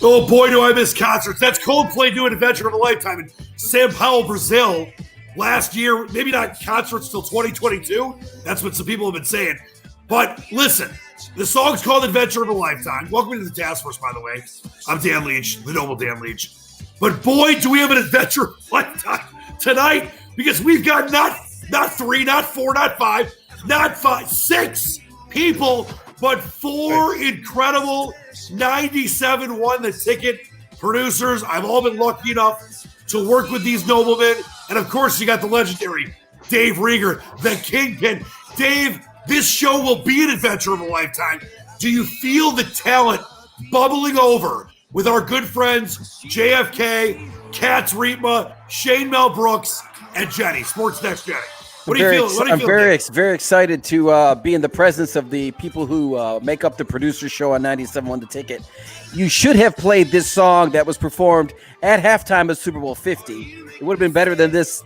Oh boy, do I miss concerts. That's Coldplay doing Adventure of a Lifetime in Sao Paulo, Brazil last year. Maybe not concerts till 2022. That's what some people have been saying. But listen, the song's called Adventure of a Lifetime. Welcome to the task force, by the way. I'm Dan Leach, the noble Dan Leach. But boy, do we have an adventure of a lifetime tonight, because we've got not 3, not 4, not 5, not 5, 6 people, but 4 incredible 97 won the ticket producers. I've all been lucky enough to work with these noblemen. And of course, you got the legendary Dave Rieger, the Kingpin. Dave, this show will be an adventure of a lifetime. Do you feel the talent bubbling over with our good friends JFK, Katz Riepma, Shane Mel Brooks, and Jenny, Sports Next Jenny? What do you feel? I'm very excited to be in the presence of the people who make up the producer show on 97.1 The Ticket. You should have played this song that was performed at halftime of Super Bowl 50. It would have been better than this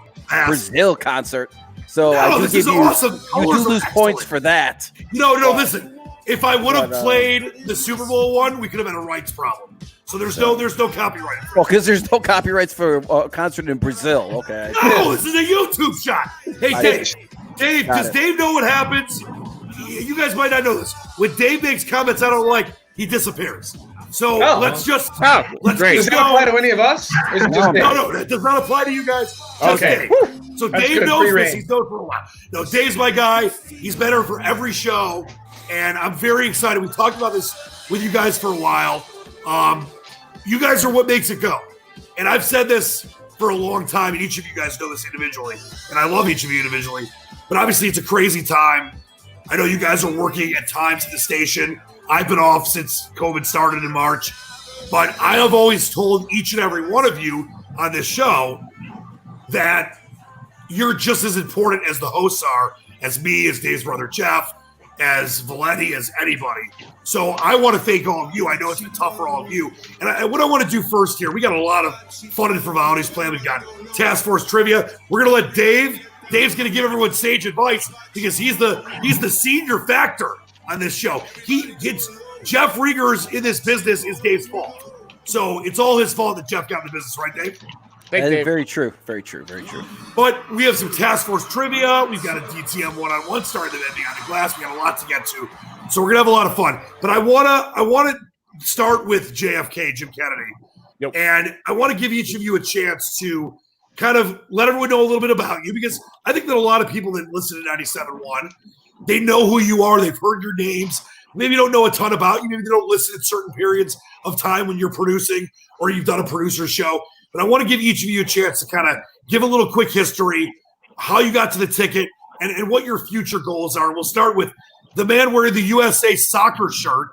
Brazil concert. So I do give you, awesome. You do lose points for that. No, listen. If I would have played the Super Bowl one, we could have had a rights problem. So there's no copyright. Well, because there's no copyrights for a concert in Brazil. Okay. No, this is a YouTube shot. Hey, Dave, does Dave know what happens? You guys might not know this. When Dave makes comments I don't like, he disappears. So let's just does that apply to any of us? Or is it just no, that does not apply to you guys. Just okay. Dave. So Dave knows this. He's known for a while. No, Dave's my guy. He's been here for every show, and I'm very excited. We talked about this with you guys for a while. You guys are what makes it go. And I've said this for a long time, and each of you guys know this individually, and I love each of you individually. But obviously, it's a crazy time. I know you guys are working at times at the station. I've been off since COVID started in March. But I have always told each and every one of you on this show that you're just as important as the hosts are, as me, as Dave's brother Jeff, as Valetti, as anybody. So I want to thank all of you. I know it's been tough for all of you. And what I want to do first here, we got a lot of fun and frivolities planned. We've got Task Force Trivia. We're going to let Dave's going to give everyone sage advice, because he's the senior factor on this show. Jeff Rieger's in this business is Dave's fault. So it's all his fault that Jeff got in the business, right, Dave? That is very true. Very true. Very true. But we have some Task Force Trivia. We've got a DTM one-on-one starting at Beyond the Glass. We got a lot to get to. So we're going to have a lot of fun. But I want to start with JFK, Jim Kennedy. Yep. And I want to give each of you a chance to kind of let everyone know a little bit about you, because I think that a lot of people that listen to 97.1, they know who you are. They've heard your names. Maybe you don't know a ton about you. Maybe they don't listen at certain periods of time when you're producing or you've done a producer show. But I want to give each of you a chance to kind of give a little quick history, how you got to the ticket, and what your future goals are. We'll start with the man wearing the USA soccer shirt,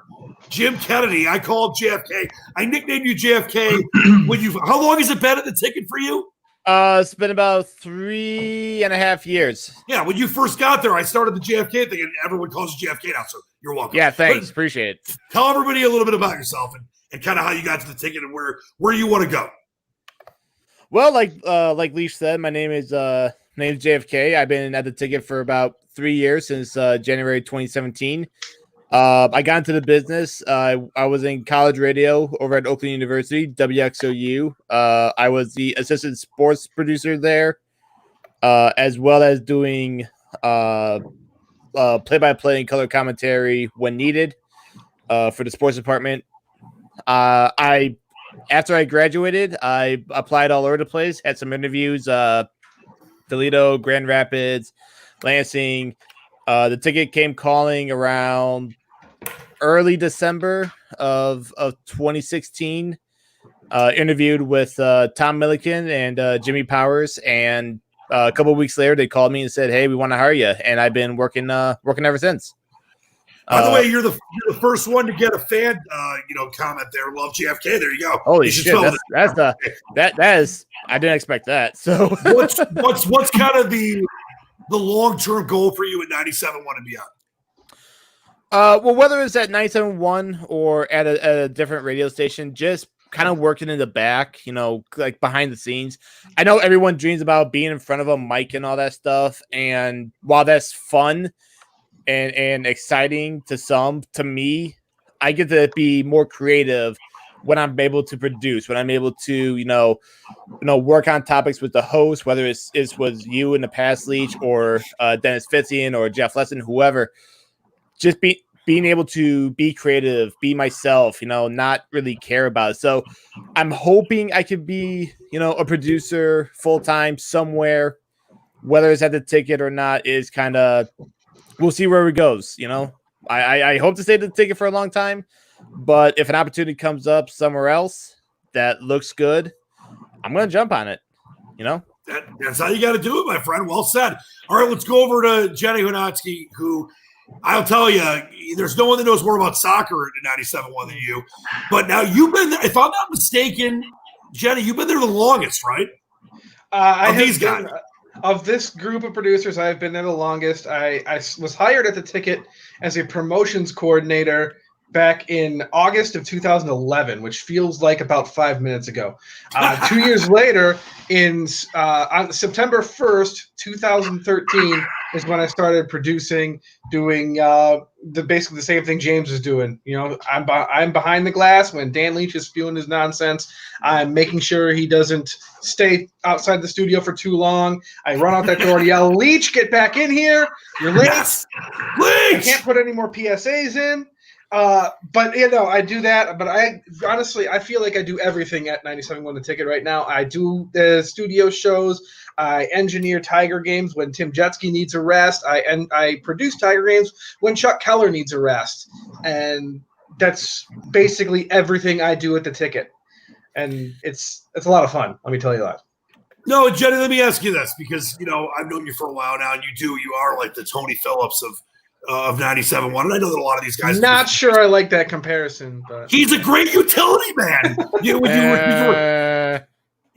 Jim Kennedy. I call him JFK. I nicknamed you JFK. How long has it been at the ticket for you? It's been about 3.5 years. Yeah, when you first got there, I started the JFK thing, and everyone calls you JFK now, so you're welcome. Yeah, thanks. Appreciate it. Tell everybody a little bit about yourself and kind of how you got to the ticket and where you want to go. Well, like Leash said, my name is JFK. I've been at the ticket for about 3 years, since January 2017. I got into the business. I was in college radio over at Oakland University, WXOU. I was the assistant sports producer there, as well as doing play-by-play and color commentary when needed for the sports department. After I graduated, I applied all over the place, had some interviews, Toledo, Grand Rapids, Lansing. The ticket came calling around early December of 2016. Interviewed with Tom Milliken and Jimmy Powers, and a couple of weeks later, they called me and said, "Hey, we want to hire you," and I've been working ever since. By the way, you're the first one to get a fan, comment there. Love JFK. There you go. Holy shit! That is. I didn't expect that. So what's kind of the long-term goal for you at 97.1 and beyond? Well, whether it's at 97.1 or at a different radio station, just kind of working in the back, like behind the scenes. I know everyone dreams about being in front of a mic and all that stuff, and while that's fun and exciting to some, to me, I get to be more creative when I'm able to produce, when I'm able to, work on topics with the host, whether it was you in the past, Leach, or Dennis Fitzian or Jeff Lesson, whoever, just being able to be creative, be myself, not really care about it. So I'm hoping I could be, a producer full-time somewhere, whether it's at the ticket or not is kind of, we'll see where it goes. I hope to stay at the ticket for a long time, but if an opportunity comes up somewhere else that looks good, I'm going to jump on it, That's how you got to do it, my friend. Well said. All right, let's go over to Jenny Hunatsky, who I'll tell you, there's no one that knows more about soccer at 97.1 than you. But now you've been there, if I'm not mistaken, Jenny, you've been there the longest, right? Of this group of producers, I've been there the longest. I was hired at the ticket as a promotions coordinator back in August of 2011, which feels like about 5 minutes ago. 2 years later, on September 1st, 2013, is when I started producing, doing basically the same thing James is doing. I'm behind the glass when Dan Leach is spewing his nonsense. I'm making sure he doesn't stay outside the studio for too long. I run out that door and yell, "Leach, get back in here! You're late." Yes. Leach! I can't put any more PSAs in. But I do that. But I honestly feel like I do everything at 97.1 The Ticket right now. I do the studio shows. I engineer Tiger games when Tim Jetski needs a rest. I produce Tiger games when Chuck Keller needs a rest. And that's basically everything I do at the ticket. And it's a lot of fun. Let me tell you that. No, Jenny, let me ask you this, because I've known you for a while now, and you are like the Tony Phillips of 97.1, and I know that a lot of these guys. Not sure I like that comparison, but he's a great utility man.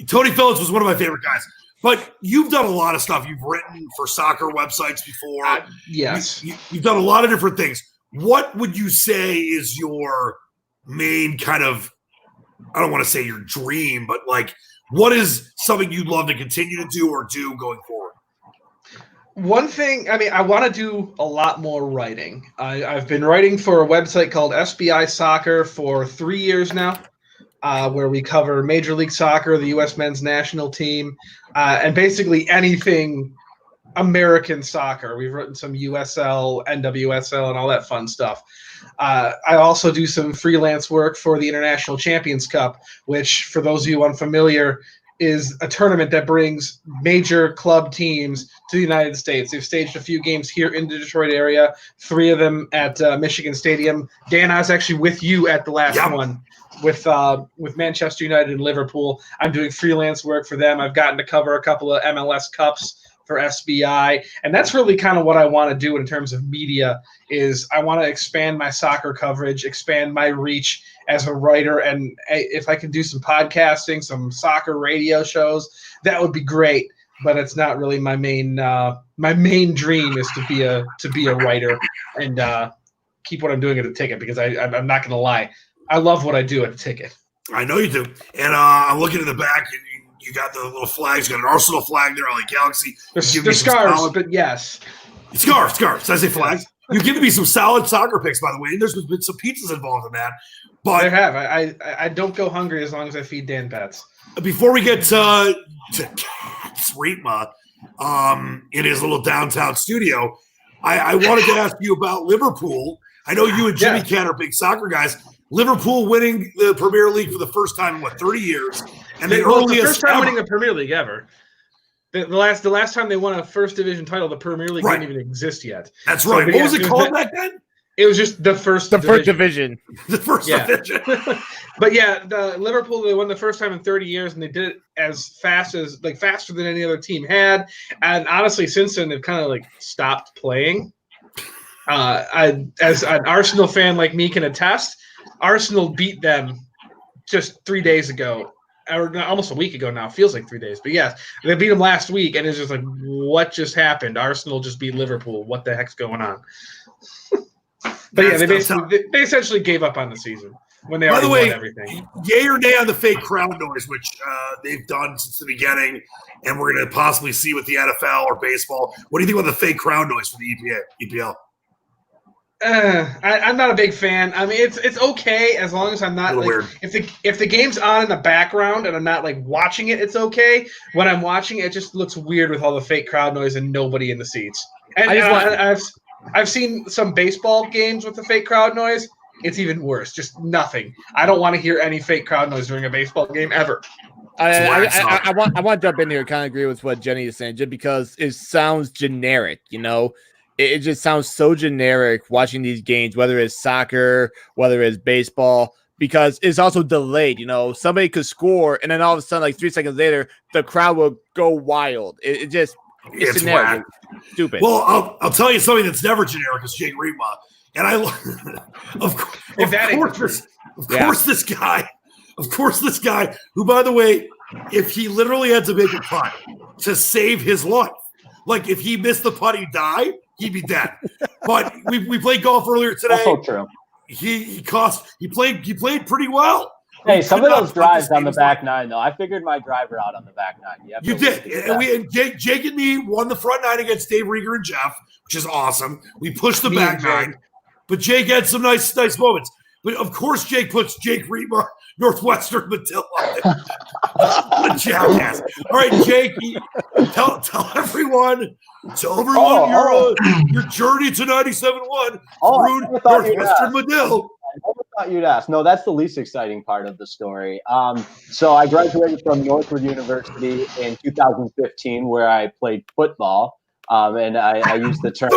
Tony Phillips was one of my favorite guys. But you've done a lot of stuff. You've written for soccer websites before. Yes. You've done a lot of different things. What would you say is your main kind of, I don't want to say your dream, but like, what is something you'd love to continue to do or do going forward? One thing, I want to do a lot more writing. I've been writing for a website called SBI Soccer for 3 years now, where we cover Major League Soccer, the U.S. men's national team, and basically anything American soccer. We've written some USL, NWSL, and all that fun stuff. I also do some freelance work for the International Champions Cup, which, for those of you unfamiliar, is a tournament that brings major club teams to the United States. They've staged a few games here in the Detroit area, 3 of them at Michigan Stadium. Dan, I was actually with you at the last one with Manchester United and Liverpool. I'm doing freelance work for them. I've gotten to cover a couple of MLS Cups for SBI, and that's really kind of what I want to do in terms of media. Is I want to expand my soccer coverage, expand my reach as a writer, and if I can do some podcasting, some soccer radio shows, that would be great. But it's not really my main dream is to be a writer and keep what I'm doing at the ticket, because I'm not going to lie, I love what I do at the ticket. I know you do, and I'm looking at the back. You got the little flags. You got an Arsenal flag there, LA Galaxy. They're scarves, but yes. Scarves. Did I say flags? You've given me some solid soccer picks, by the way, and there's been some pizzas involved in that. But there have. I don't go hungry as long as I feed Dan Pets. Before we get to Riepma in his little downtown studio, I wanted to ask you about Liverpool. I know you and Jimmy Cat are big soccer guys. Liverpool winning the Premier League for the first time in 30 years, and the first time winning the Premier League ever. The last time they won a first division title, the Premier League didn't even exist yet. That's right. What was it called back then? It was just the first division. The first division. But the Liverpool, they won the first time in 30 years, and they did it as faster than any other team had. And honestly, since then they've kind of stopped playing. As an Arsenal fan like me can attest, Arsenal beat them just 3 days ago, or almost a week ago now. It feels like 3 days, but yes, they beat them last week, and it's just like, what just happened? Arsenal just beat Liverpool. What the heck's going on? But they essentially gave up on the season when they already won everything. Yay or nay on the fake crowd noise, which they've done since the beginning, and we're going to possibly see with the NFL or baseball. What do you think about the fake crowd noise for the EPL? I'm not a big fan. I mean, it's okay as long as I'm not like if the game's on in the background and I'm not like watching it, it's okay. When I'm watching it, it just looks weird with all the fake crowd noise and nobody in the seats. And I've seen some baseball games with the fake crowd noise. It's even worse. Just nothing. I don't want to hear any fake crowd noise during a baseball game ever. I want to jump in here and kind of agree with what Jenny is saying, just because it sounds generic. It just sounds so generic watching these games, whether it's soccer, whether it's baseball, because it's also delayed. Somebody could score, and then all of a sudden, like 3 seconds later, the crowd will go wild. It's generic. It's stupid. Well, I'll tell you something that's never generic is Jake Riepma. And of course, this guy, who, by the way, if he literally had to make a putt to save his life, like if he missed the putt, he'd die, he'd be dead. But we played golf earlier today. Also true. He played pretty well. Hey, some of those drives on the back nine, though. I figured my driver out on the back nine. You did. And Jake and me won the front nine against Dave Rieger and Jeff, which is awesome. We pushed the back nine. But Jake had some nice moments. But of course, Jake puts Jake Riepma, Northwestern Medill on it. What a jackass. All right, Jake, tell everyone your journey to 97.1 through Northwestern Medill. I never thought you'd ask. No, that's the least exciting part of the story. So I graduated from Northwood University in 2015, where I played football. And I used the term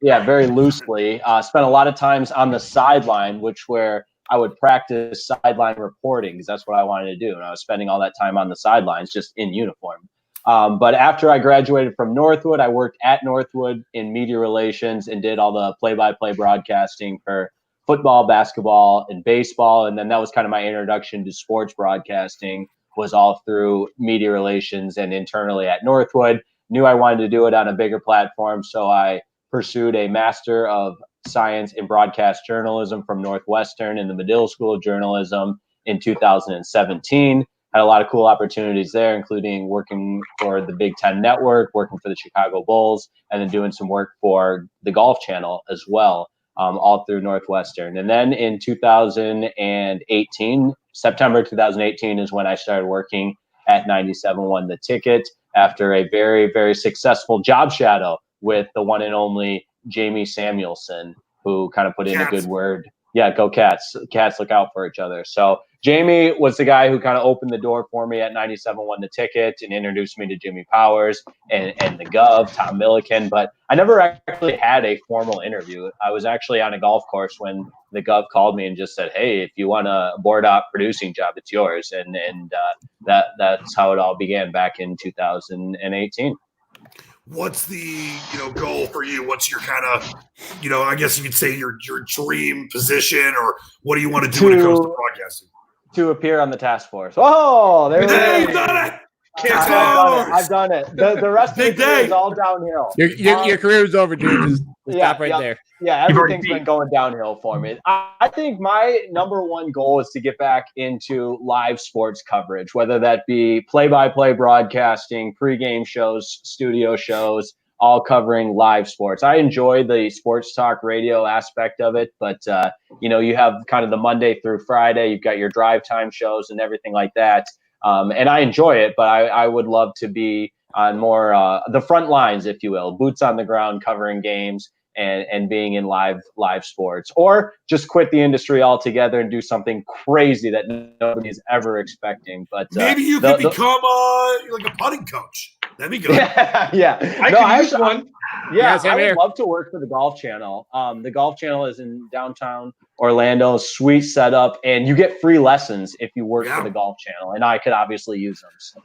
very loosely. Spent a lot of times on the sideline, where I would practice sideline reporting, because that's what I wanted to do. And I was spending all that time on the sidelines, just in uniform. But after I graduated from Northwood, I worked at Northwood in media relations and did all the play-by-play broadcasting for football, basketball, and baseball. And then that was kind of my introduction to sports broadcasting, was all through media relations and internally at Northwood. Knew I wanted to do it on a bigger platform, so I pursued a Master of Science in Broadcast Journalism from Northwestern in the Medill School of Journalism in 2017. Had a lot of cool opportunities there, including working for the Big Ten Network, working for the Chicago Bulls, and then doing some work for the Golf Channel as well, all through Northwestern. And then in 2018, September 2018 is when I started working at 97.1 The Ticket after a very, very successful job shadow with the one and only Jamie Samuelson, who kind of put in a good word. Yeah, go Cats. Cats look out for each other. So Jamie was the guy who kind of opened the door for me at 97.1 The Ticket and introduced me to Jimmy Powers and the Gov, Tom Milliken. But I never actually had a formal interview. I was actually on a golf course when the Gov called me and just said, "Hey, if you want a board-op producing job, it's yours." And that's how it all began back in 2018. What's the goal for you? What's your kind of I guess you could say your dream position, or what do you want to do when it comes to broadcasting? To appear on the task force. Oh, there you've done it. I've done it. The rest of the day is all downhill. Your career is over, dude. Just stop right there. Yeah, everything's been going downhill for me. I think my number one goal is to get back into live sports coverage, whether that be play-by-play broadcasting, pregame shows, studio shows, all covering live sports. I enjoy the sports talk radio aspect of it, but you have kind of the Monday through Friday, you've got your drive time shows and everything like that. And I enjoy it, but I would love to be on more the front lines, if you will, boots on the ground, covering games and being in live sports, or just quit the industry altogether and do something crazy that nobody's ever expecting. But maybe you could become like a putting coach. That'd be good. Yeah. I use one. Yeah, I would love to work for the Golf Channel. The Golf Channel is in downtown Orlando, sweet setup, and you get free lessons if you work for the Golf Channel, and I could obviously use them. So.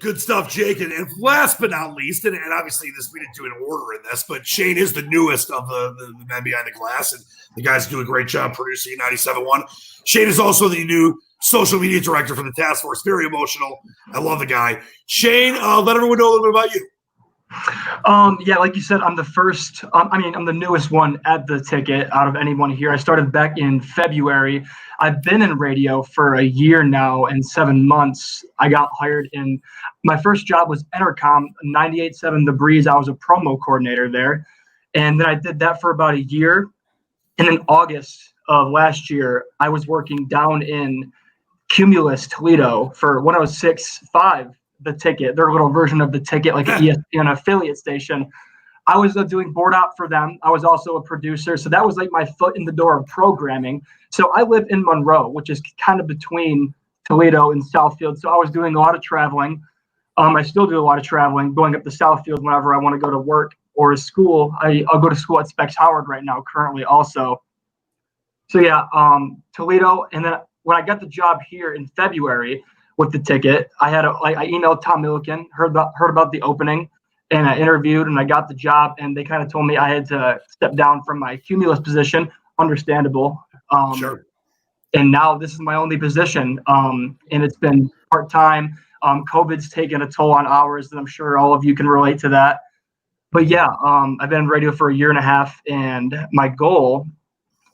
Good stuff, Jake. And last but not least, and obviously we didn't do an order in this, but Shane is the newest of the men behind the glass, and the guys do a great job producing 97.1. Shane is also the new social media director for the task force. Very emotional. I love the guy. Shane, let everyone know a little bit about you. Yeah, like you said, I'm the first. I'm the newest one at the Ticket out of anyone here. I started back in February. I've been in radio for a year now and 7 months. I got hired in. My first job was Entercom, 98.7 The Breeze. I was a promo coordinator there. And then I did that for about a year. And then August of last year, I was working down in Cumulus, Toledo for 106.5, the ticket, their little version of the ticket, like an ESPN affiliate station. I was doing board op for them. I was also a producer. So that was like my foot in the door of programming. So I live in Monroe, which is kind of between Toledo and Southfield. So I was doing a lot of traveling. I still do a lot of traveling, going up to Southfield whenever I want to go to work or school. I'll go to school at Specs Howard right now, currently also. So yeah, Toledo. And then when I got the job here in February with the ticket, I emailed Tom Milliken, heard about the opening, and I interviewed and I got the job, and they kind of told me I had to step down from my Cumulus position. Understandable. Sure. And now this is my only position, and it's been part-time. COVID's taken a toll on hours, and I'm sure all of you can relate to that. But yeah, I've been in radio for a year and a half, and my goal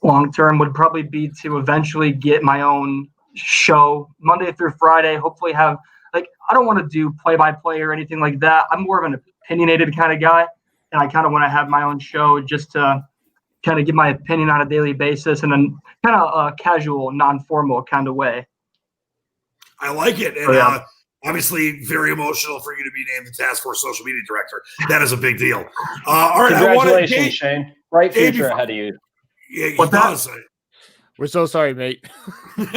long-term would probably be to eventually get my own show Monday through Friday, hopefully have, like, I don't want to do play-by-play or anything like that. I'm more of an opinionated kind of guy, and I kind of want to have my own show just to kind of give my opinion on a daily basis in a kind of casual, non-formal kind of way. I like it. And obviously very emotional for you to be named the Task Force Social Media Director. That is a big deal. All right. Congratulations, Shane. Bright future ahead of you. Yeah, he does. We're so sorry, mate.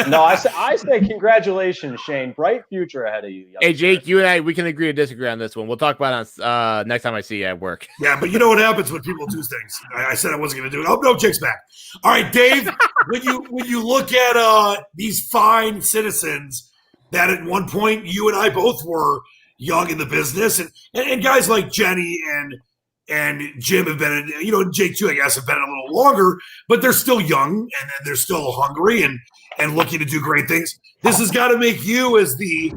No, I say congratulations, Shane. Bright future ahead of you. Hey, Jake, you and I, we can agree to disagree on this one. We'll talk about it on next time I see you at work. Yeah, but you know what happens when people do things. I said I wasn't going to do it. Oh, no, Jake's back. All right, Dave, when you look at these fine citizens that at one point you and I both were young in the business, and guys like Jenny and Jim have been, Jake too, I guess, have been a little longer, but they're still young and they're still hungry and looking to do great things. This has got to make you, as the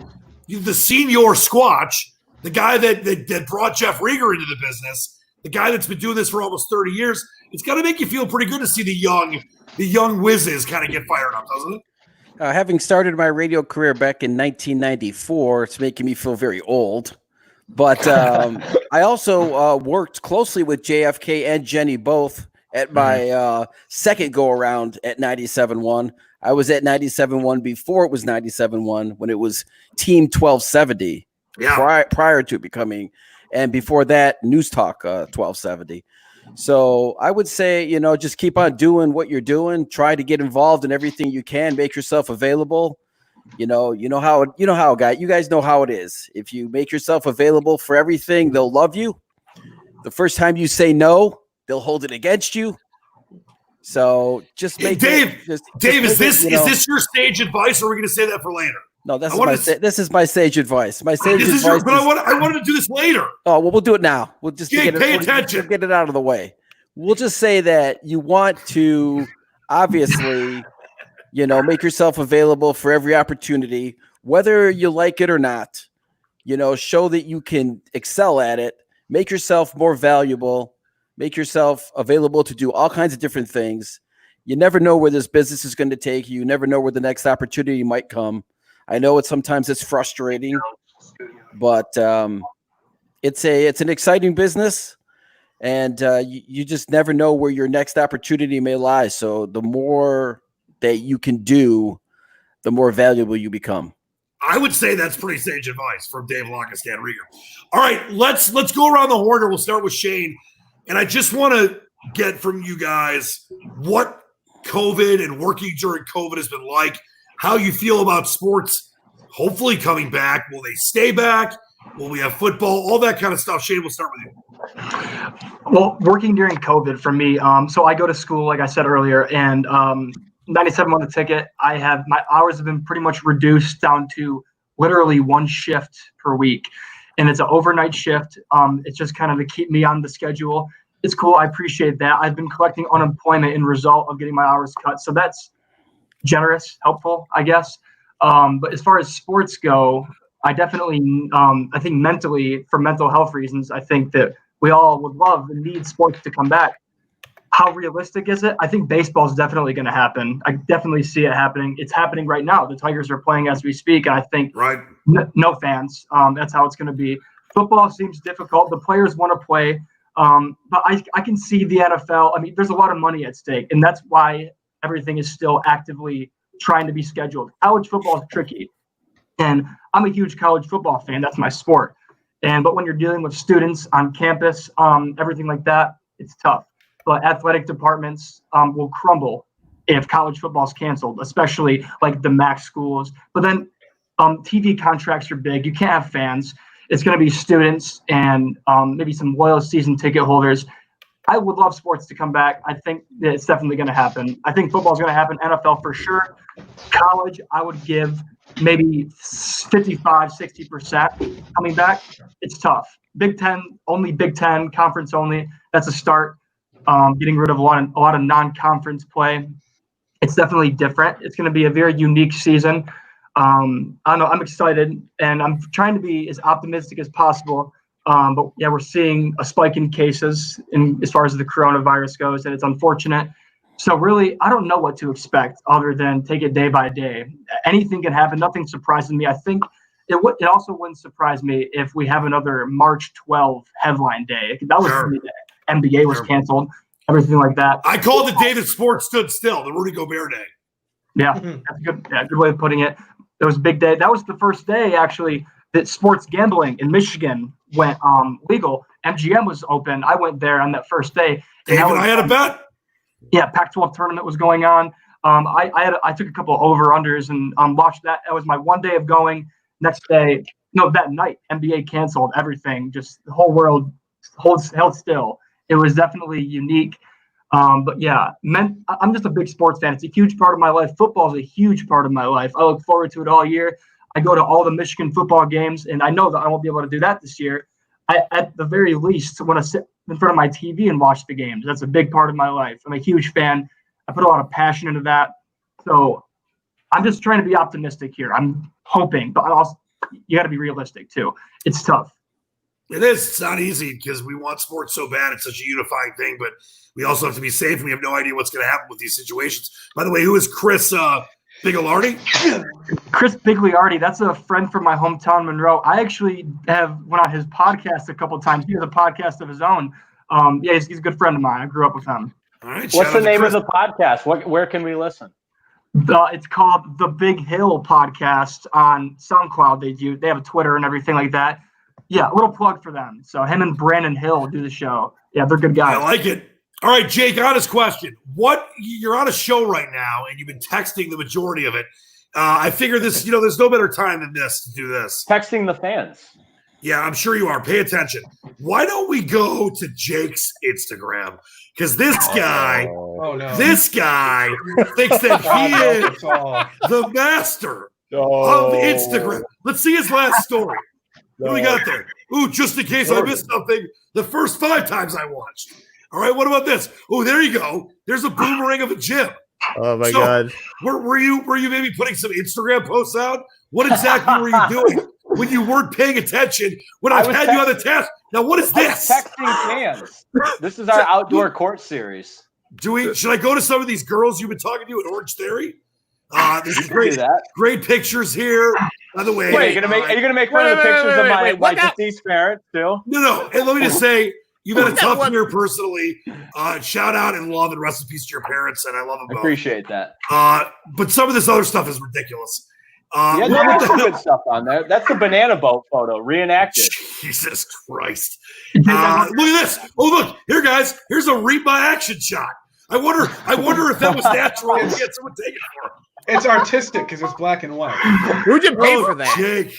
senior Squatch, the guy that brought Jeff Rieger into the business, the guy that's been doing this for almost 30 years. It's got to make you feel pretty good to see the young whizzes kind of get fired up, doesn't it? Having started my radio career back in 1994, it's making me feel very old. But I also worked closely with JFK and Jenny both at my second go-around at 97.1. I was at 97.1 before it was 97.1 when it was Team 1270 prior to becoming, and before that, News Talk 1270. So I would say, just keep on doing what you're doing. Try to get involved in everything you can. Make yourself available. You guys know how it is. If you make yourself available for everything, they'll love you. The first time you say no, they'll hold it against you. So just make Dave, is this your stage advice, or are we going to say that for later? No, this is my sage advice. My sage advice. But I wanted to do this later. Oh, well, we'll do it now. We'll just pay attention. We'll get it out of the way. We'll just say that you want to obviously, make yourself available for every opportunity, whether you like it or not. Show that you can excel at it. Make yourself more valuable. Make yourself available to do all kinds of different things. You never know where this business is going to take you. You never know where the next opportunity might come. I know sometimes it's frustrating, but it's an exciting business, and you just never know where your next opportunity may lie. So the more that you can do, the more valuable you become. I would say that's pretty sage advice from Dave Lockescan Rieger. All right, let's go around the horn, and we'll start with Shane. And I just want to get from you guys what COVID and working during COVID has been like, how you feel about sports hopefully coming back. Will they stay back? Will we have football? All that kind of stuff. Shane, we'll start with you. Well, working during COVID for me, so I go to school, like I said earlier, and 97 on the ticket. My hours have been pretty much reduced down to literally one shift per week. And it's an overnight shift. It's just kind of to keep me on the schedule. It's cool. I appreciate that. I've been collecting unemployment in result of getting my hours cut. So that's generous, helpful, I guess. But as far as sports go, I definitely, I think mentally, for mental health reasons, I think that we all would love and need sports to come back. How realistic is it? I think baseball is definitely going to happen. I definitely see it happening. It's happening right now. The Tigers are playing as we speak. And I think no fans. That's how it's going to be. Football seems difficult. The players want to play. But I can see the NFL. I mean, there's a lot of money at stake, and that's why everything is still actively trying to be scheduled. College football is tricky, and I'm a huge college football fan. That's my sport. But when you're dealing with students on campus, everything like that, it's tough. But athletic departments will crumble if college football is canceled, especially like the MAC schools. But then TV contracts are big. You can't have fans. It's going to be students and maybe some loyal season ticket holders. I would love sports to come back. I think that it's definitely going to happen. I think football is going to happen. NFL for sure. College, I would give maybe 55, 60% coming back. It's tough. Big Ten, only Big Ten, conference only. That's a start. Getting rid of a lot of non-conference play. It's definitely different. It's going to be a very unique season. I don't know. I'm excited, and I'm trying to be as optimistic as possible. But yeah, we're seeing a spike in cases as far as the coronavirus goes, and it's unfortunate. So really, I don't know what to expect other than take it day by day. Anything can happen. Nothing surprises me. I think it also wouldn't surprise me if we have another March 12 headline day. That was the day NBA was canceled, everything like that. I called the day that sports stood still, the Rudy Gobert day. Yeah, that's a good way of putting it. It was a big day. That was the first day, actually, that sports gambling in Michigan went legal. MGM was open. I went there on that first day. David, I had a bet. Yeah, Pac-12 tournament was going on. I took a couple of over-unders and watched that. That was my one day of going. Next day, that night, NBA canceled everything. Just the whole world held still. It was definitely unique. But yeah, I'm just a big sports fan. It's a huge part of my life. Football is a huge part of my life. I look forward to it all year. I go to all the Michigan football games, and I know that I won't be able to do that this year. At the very least, want to sit in front of my TV and watch the games. That's a big part of my life. I'm a huge fan. I put a lot of passion into that. So I'm just trying to be optimistic here. I'm hoping, but also you got to be realistic too. It's tough. It is. It's not easy because we want sports so bad. It's such a unifying thing, but we also have to be safe, and we have no idea what's going to happen with these situations. By the way, who is Chris Bigliardi? Chris Bigliardi, that's a friend from my hometown, Monroe. I actually went on his podcast a couple of times. He has a podcast of his own. Yeah, he's a good friend of mine. I grew up with him. All right. What's the name of the podcast? Where can we listen? It's called The Big Hill Podcast on SoundCloud. They have a Twitter and everything like that. Yeah, a little plug for them. So him and Brandon Hill do the show. Yeah, they're good guys. I like it. All right, Jake, honest question. You're on a show right now, and you've been texting the majority of it. I figure this, there's no better time than this to do this. Texting the fans. Yeah, I'm sure you are. Pay attention. Why don't we go to Jake's Instagram? Because this guy thinks that he is the master of Instagram. Let's see his last story. What do we got there? Ooh, just in case I missed something, the first 5 times I watched. All right, what about this? Oh, there you go. There's a boomerang of a gym. Oh my God! Were you maybe putting some Instagram posts out? What exactly were you doing when you weren't paying attention? When I had you on the task. Now, what is this? Texting fans. This is our outdoor court series. Should I go to some of these girls you've been talking to at Orange Theory? There's great pictures here. By the way, wait, are you gonna make fun of the pictures of my deceased parents too? No. And let me just say, you've had a tough year personally. Shout out and love and rest in peace to your parents, and I love them both. Appreciate that. But some of this other stuff is ridiculous. There's some good stuff on there. That's the banana boat photo reenacted. Jesus Christ! Look at this. Oh, look here, guys. Here's a Riepma action shot. I wonder if that was natural. And we had someone take it for him. It's artistic because it's black and white. Who'd you pay for that? Jake,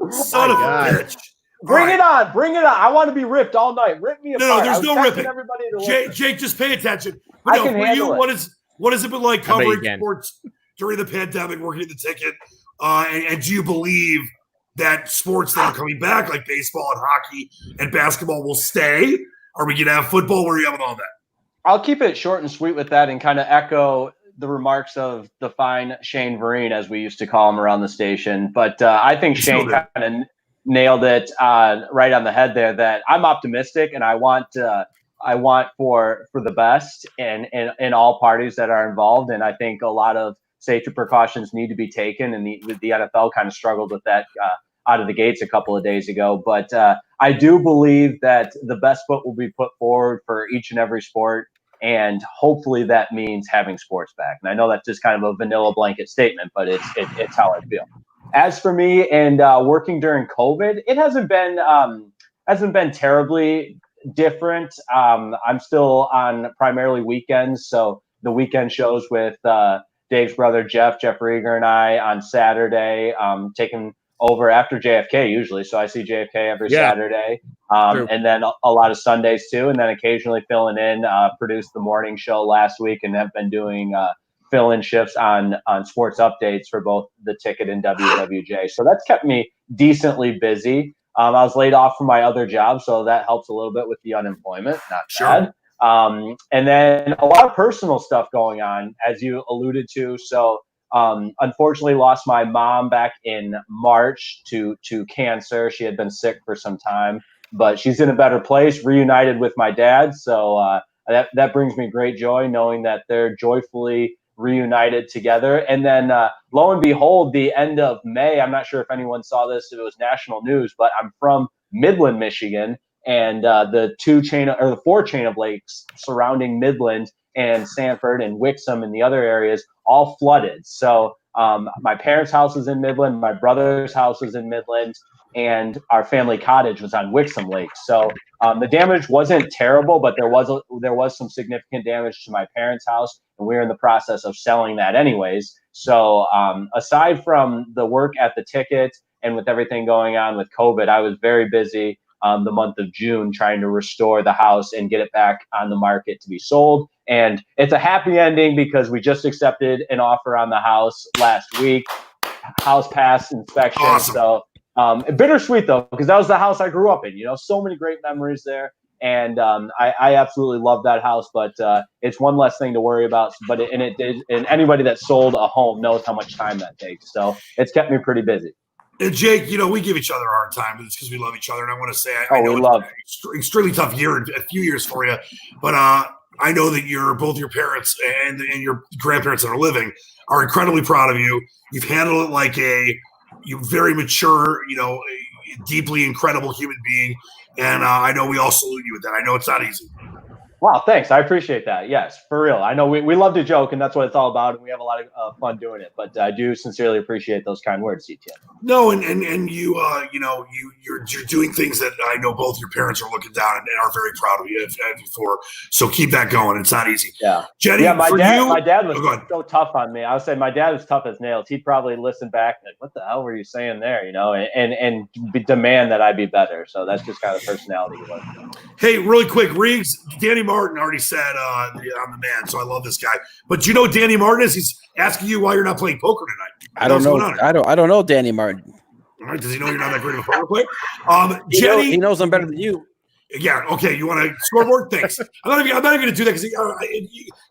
son of a bitch. Bring it on. I want to be ripped all night. Rip me apart. No, there's no ripping. Everybody Jake, just pay attention. But I can handle it. What has it been like covering sports during the pandemic, working at the ticket? And do you believe that sports that are coming back, like baseball and hockey and basketball, will stay? Are we going to have football? Where are you at with all that? I'll keep it short and sweet with that and kind of echo the remarks of the fine Shane Vereen, as we used to call him around the station. But I think Shane kind of nailed it right on the head there, that I'm optimistic and I want for the best in all parties that are involved. And I think a lot of safety precautions need to be taken, and the NFL kind of struggled with that out of the gates a couple of days ago. But I do believe that the best foot will be put forward for each and every sport. And hopefully that means having sports back. And I know that's just kind of a vanilla blanket statement, but it's how I feel. As for me and working during COVID, it hasn't been terribly different. I'm still on primarily weekends, so the weekend shows with Dave's brother Jeff Rieger, and I on Saturday, taking over after JFK usually. So I see JFK every Saturday, and then a lot of Sundays too, and then occasionally filling in. Produced the morning show last week, and have been doing fill-in shifts on sports updates for both the Ticket and WWJ. So that's kept me decently busy. I was laid off from my other job, so that helps a little bit with the unemployment. Not bad. And then a lot of personal stuff going on, as you alluded to. So unfortunately lost my mom back in March to cancer. She had been sick for some time, but she's in a better place, reunited with my dad. So that brings me great joy knowing that they're joyfully reunited together. And then lo and behold, the end of May, I'm not sure if anyone saw this, if it was national news, but I'm from Midland, Michigan, and the four chain of lakes surrounding Midland and Sanford and Wixom and the other areas all flooded. So my parents' house is in Midland, my brother's house is in Midland, and our family cottage was on Wixom Lake. So the damage wasn't terrible, but there was some significant damage to my parents' house, and we were in the process of selling that anyways. So aside from the work at the Ticket and with everything going on with COVID, I was very busy the month of June trying to restore the house and get it back on the market to be sold. And it's a happy ending because we just accepted an offer on the house last week. House passed inspection. Awesome. So bittersweet though, because that was the house I grew up in. So many great memories there, and I absolutely love that house. But it's one less thing to worry about. And anybody that sold a home knows how much time that takes. So it's kept me pretty busy. And Jake, we give each other a hard time, but it's because we love each other. And I want to say, I know it's an extremely tough year, a few years for you, but I know that both your parents and your grandparents that are living are incredibly proud of you. You've handled it like you're very mature, deeply incredible human being. And I know we all salute you with that. I know it's not easy. Wow, thanks. I appreciate that. Yes, for real. I know we love to joke, and that's what it's all about, and we have a lot of fun doing it. But I do sincerely appreciate those kind words, CTN. No, and you, you're doing things that I know both your parents are looking down and are very proud of you for. So keep that going. It's not easy. Yeah, Jenny. Yeah, my dad was so tough on me. I would say my dad was tough as nails. He'd probably listen back like, "What the hell were you saying there?" And demand that I be better. So that's just kind of the personality he was. Hey, really quick, Riggs, Danny Martin already said I'm the man, so I love this guy. But you know who Danny Martin is? He's asking you why you're not playing poker tonight. I don't know. I don't know Danny Martin. All right, does he know you're not that great of a poker player? Jenny, he knows I'm better than you. Yeah. Okay. You want a scoreboard? Thanks. I'm not even going to do that because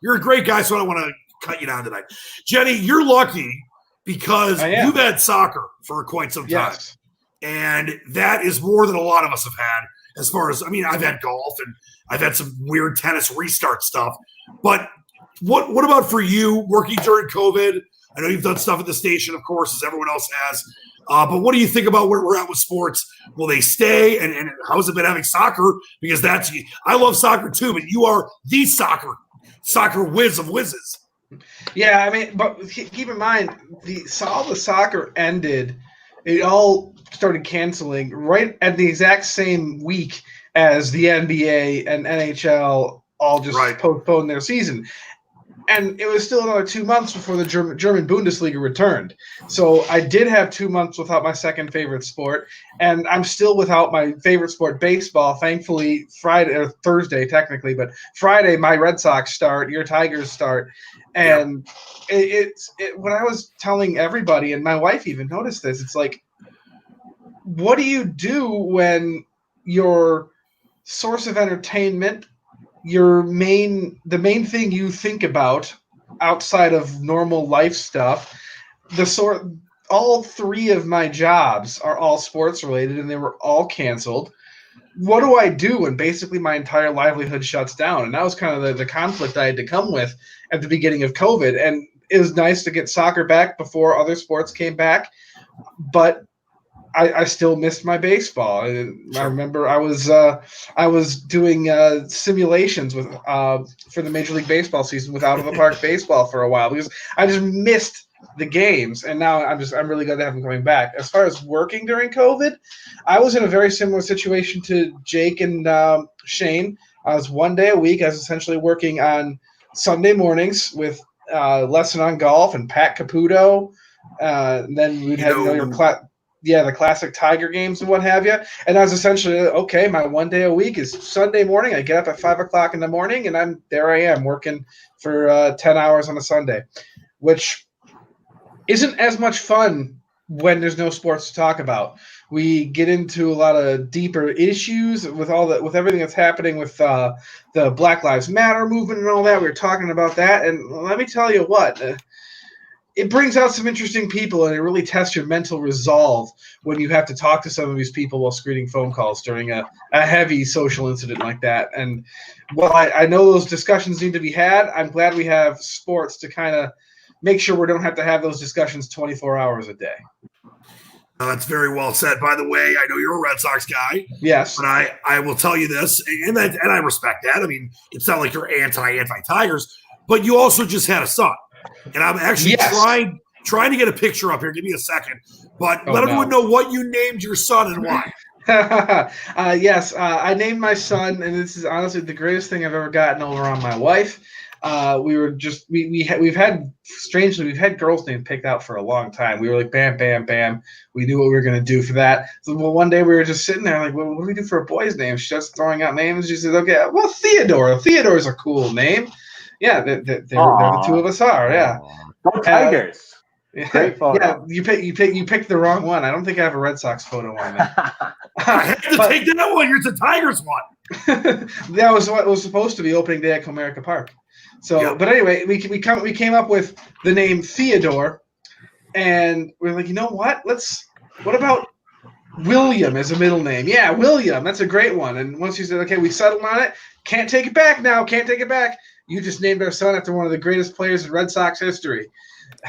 you're a great guy, so I don't want to cut you down tonight. Jenny, you're lucky because you've had soccer for quite some time, Yes. and that is more than a lot of us have had. As far as I've had golf and I've had some weird tennis restart stuff. But what about for you working during COVID? I know you've done stuff at the station, of course, as everyone else has. But what do you think about where we're at with sports? Will they stay? And how has it been having soccer? Because I love soccer too, but you are the soccer whiz of whizzes. Yeah, but keep in mind, all the soccer ended. It all started canceling right at the exact same week as the NBA and NHL all just postponed their season. And it was still another 2 months before the German Bundesliga returned. So I did have 2 months without my second favorite sport, and I'm still without my favorite sport, baseball. Thankfully, Friday or Thursday, technically, but Friday, my Red Sox start, your Tigers start. And when I was telling everybody, and my wife even noticed this, it's like, what do you do when your source of entertainment, the main thing you think about outside of normal life stuff, all three of my jobs are all sports related and they were all canceled. What do I do when basically my entire livelihood shuts down? And that was kind of the conflict I had to come with at the beginning of COVID. And it was nice to get soccer back before other sports came back. But I still missed my baseball. I remember I was doing simulations with for the Major League Baseball season with out of the park baseball for a while because I just missed the games, and now I'm really glad to have them coming back. As far as working during COVID, I was in a very similar situation to Jake and Shane. I was 1 day a week. I was essentially working on Sunday mornings with Lesson on Golf and Pat Caputo. And then we'd have the classic Tiger games and what have you. And I was essentially, okay, my 1 day a week is Sunday morning. I get up at 5 o'clock in the morning, and I am working for 10 hours on a Sunday, which isn't as much fun when there's no sports to talk about. We get into a lot of deeper issues with everything that's happening with the Black Lives Matter movement and all that. We were talking about that, and let me tell you what, it brings out some interesting people, and it really tests your mental resolve when you have to talk to some of these people while screening phone calls during a heavy social incident like that. And while I know those discussions need to be had, I'm glad we have sports to kind of make sure we don't have to have those discussions 24 hours a day. That's very well said. By the way, I know you're a Red Sox guy. Yes. But I will tell you this, and I respect that. I mean, it's not like you're anti-Tigers, but you also just had a son. And I'm actually trying to get a picture up here. Give me a second. But let everyone know what you named your son and why. Yes, I named my son, and this is honestly the greatest thing I've ever gotten over on my wife. We've had girls' names picked out for a long time. We were like, bam, bam, bam. We knew what we were going to do for that. So one day we were just sitting there like, well, what do we do for a boy's name? She starts throwing out names. She said, okay, well, Theodore. Theodore's a cool name. Yeah, the two of us are. Yeah. Go Tigers. Great photo. Yeah, you picked the wrong one. I don't think I have a Red Sox photo on there. I had to take that one. It's a Tigers one. That was what was supposed to be opening day at Comerica Park. So, But anyway, we came up with the name Theodore, and we're like, you know what? What about William as a middle name? Yeah, William. That's a great one. And once you said, okay, we settled on it. Can't take it back now. Can't take it back. You just named our son after one of the greatest players in Red Sox history.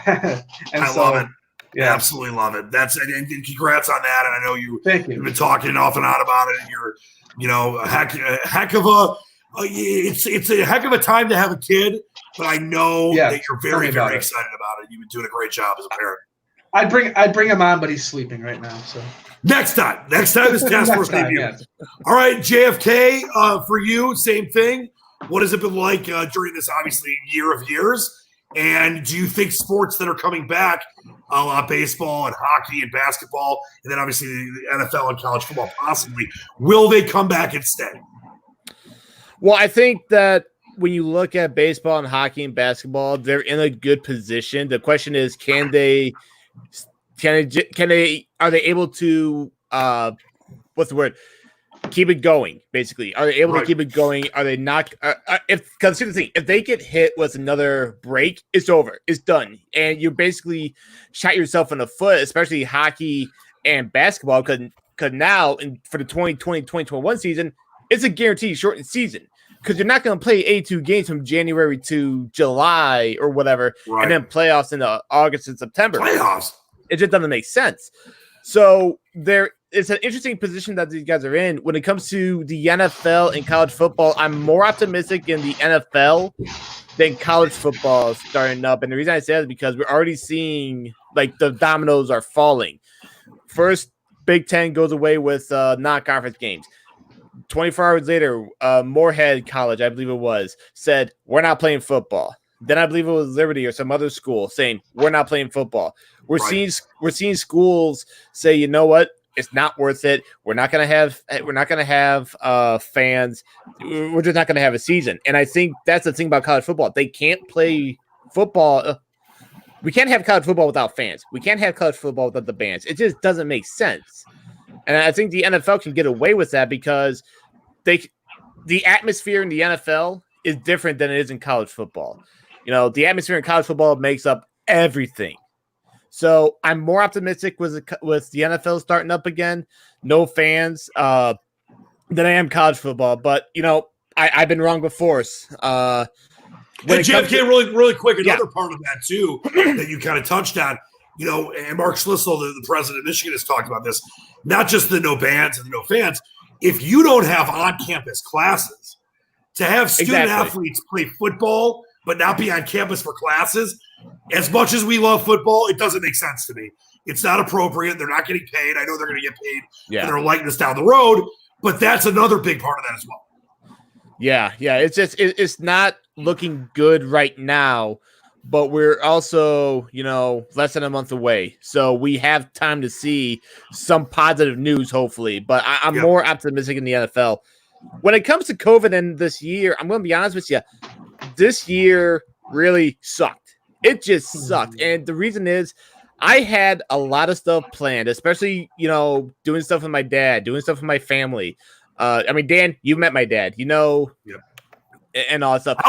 I love it. Yeah, absolutely love it. And congrats on that. And I know you've been talking off and on about it. And you're, a heck of a. It's a heck of a time to have a kid, but I know that you're very, very excited about it. You've been doing a great job as a parent. I'd bring him on, but he's sleeping right now. So next time is Task Force debut. Yes. All right, JFK, for you, same thing. What has it been like during this obviously year of years? And do you think sports that are coming back, baseball and hockey and basketball, and then obviously the NFL and college football possibly, will they come back and stay? Well, I think that when you look at baseball and hockey and basketball, they're in a good position. The question is, are they able to keep it going? Basically, are they able to keep it going? Are they not? Because here's the thing: if they get hit with another break, it's over. It's done, and you basically shot yourself in the foot, especially hockey and basketball. Because now, for the 2020-2021 season, it's a guaranteed shortened season. Because you're not going to play 82 games from January to July or whatever, and then playoffs in August and September. Playoffs. It just doesn't make sense. So it's an interesting position that these guys are in. When it comes to the NFL and college football, I'm more optimistic in the NFL than college football starting up. And the reason I say that is because we're already seeing like the dominoes are falling. First, Big Ten goes away with non-conference games. 24 hours later, Moorhead College, I believe it was, said, we're not playing football. Then I believe it was Liberty or some other school saying, we're not playing football. We're seeing schools say, you know what? It's not worth it. We're not going to have fans. We're just not going to have a season. And I think that's the thing about college football. They can't play football. We can't have college football without fans. We can't have college football without the bands. It just doesn't make sense. And I think the NFL can get away with that because the atmosphere in the NFL is different than it is in college football. The atmosphere in college football makes up everything. So I'm more optimistic with the NFL starting up again, no fans, than I am college football. But, I've been wrong before. JFK, really quick, another part of that, too, that you kind of touched on. and Mark Schlissel, the president of Michigan, has talked about this, not just the no bans and the no fans. If you don't have on-campus classes, to have student athletes play football but not be on campus for classes, as much as we love football, it doesn't make sense to me. It's not appropriate. They're not getting paid. I know they're going to get paid for their likeness down the road, but that's another big part of that as well. Yeah. It's not looking good right now, but we're also, less than a month away. So we have time to see some positive news, hopefully. But I'm more optimistic in the NFL. When it comes to COVID and this year, I'm going to be honest with you. This year really sucked. It just sucked. And the reason is I had a lot of stuff planned, especially, doing stuff with my dad, doing stuff with my family. Dan, you met my dad, and all that stuff.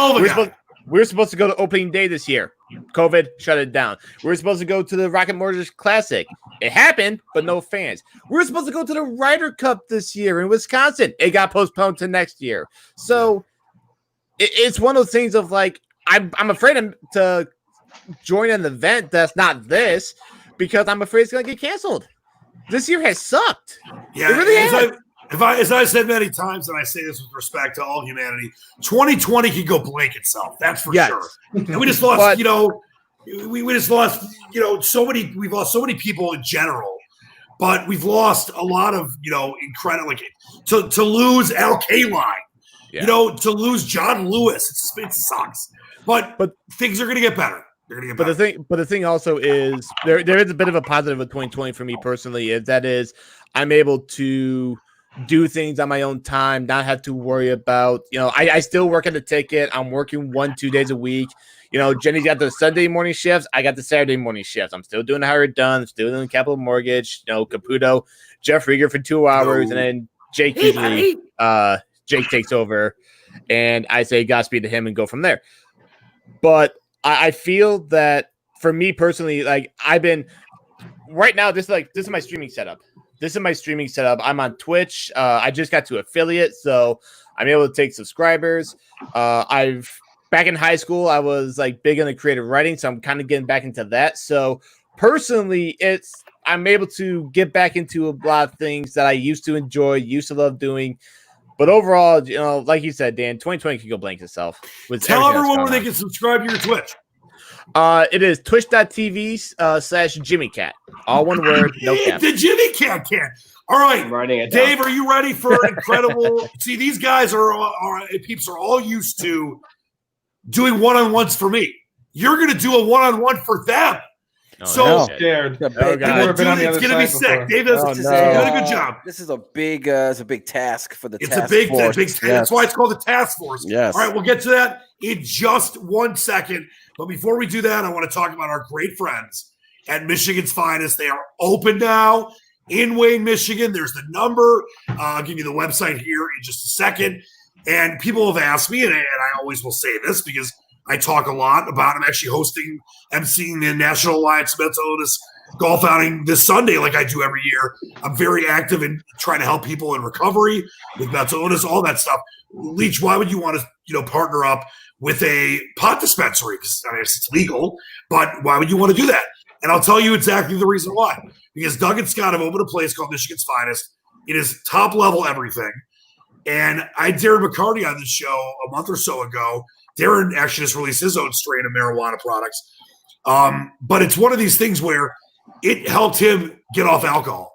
We were supposed to go to opening day this year. COVID shut it down. We were supposed to go to the Rocket Mortgage Classic. It happened, but no fans. We were supposed to go to the Ryder Cup this year in Wisconsin. It got postponed to next year. So it's one of those things of like, I'm afraid to join an event that's not this because I'm afraid it's going to get canceled. This year has sucked. Yeah, it really has. As I said many times, and I say this with respect to all humanity, 2020 could go blank itself. That's for sure. And we just lost, we just lost, we've lost so many people in general, but we've lost a lot of, incredible, to lose Al Kaline, to lose John Lewis. It sucks, but things are going to get better. But the thing also is there is a bit of a positive with 2020 for me personally. I'm able to do things on my own time, not have to worry about, I still work at the ticket. I'm working 1-2 days a week. Jenny's got the Sunday morning shifts. I got the Saturday morning shifts. I'm still doing the Hire It Done. I'm still doing Capital Mortgage, Caputo, Jeff Rieger for 2 hours. And then Jake usually, Jake takes over and I say Godspeed to him and go from there. But I feel that for me personally, like I've been right now, this is my streaming setup. I'm on Twitch. I just got to affiliate, so I'm able to take subscribers. Back in high school, I was like big into creative writing, so I'm kind of getting back into that. So personally, I'm able to get back into a lot of things that I used to enjoy, used to love doing. But overall, like you said, Dan, 2020 could go blank itself. Tell everyone where they can subscribe to your Twitch. It is twitch.tv/JimmyCat. All one word, no cap. The Jimmy Cat can. All right, Dave, are you ready for an incredible? See, these guys peeps are all used to doing one-on-ones for me. You're going to do a one-on-one for them. I'm scared. It's going to be sick. Dave does a good job. This is a big task for the task force. It's a big. That's why it's called the task force. Yes. All right, we'll get to that in just 1 second. But before we do that, I want to talk about our great friends at Michigan's Finest. They are open now in Wayne, Michigan. There's the number. I'll give you the website here in just a second. And people have asked me, and I always will say this because I talk a lot about. I'm actually emceeing the National Alliance Mental Illness Golf Outing this Sunday, like I do every year. I'm very active in trying to help people in recovery with mental illness, all that stuff. Leach, why would you want to, partner up with a pot dispensary? Because it's legal, but why would you want to do that? And I'll tell you exactly the reason why. Because Doug and Scott have opened a place called Michigan's Finest. It is top level everything. And I had Darren McCarty on this show a month or so ago. Darren actually just released his own strain of marijuana products. But it's one of these things where it helped him get off alcohol.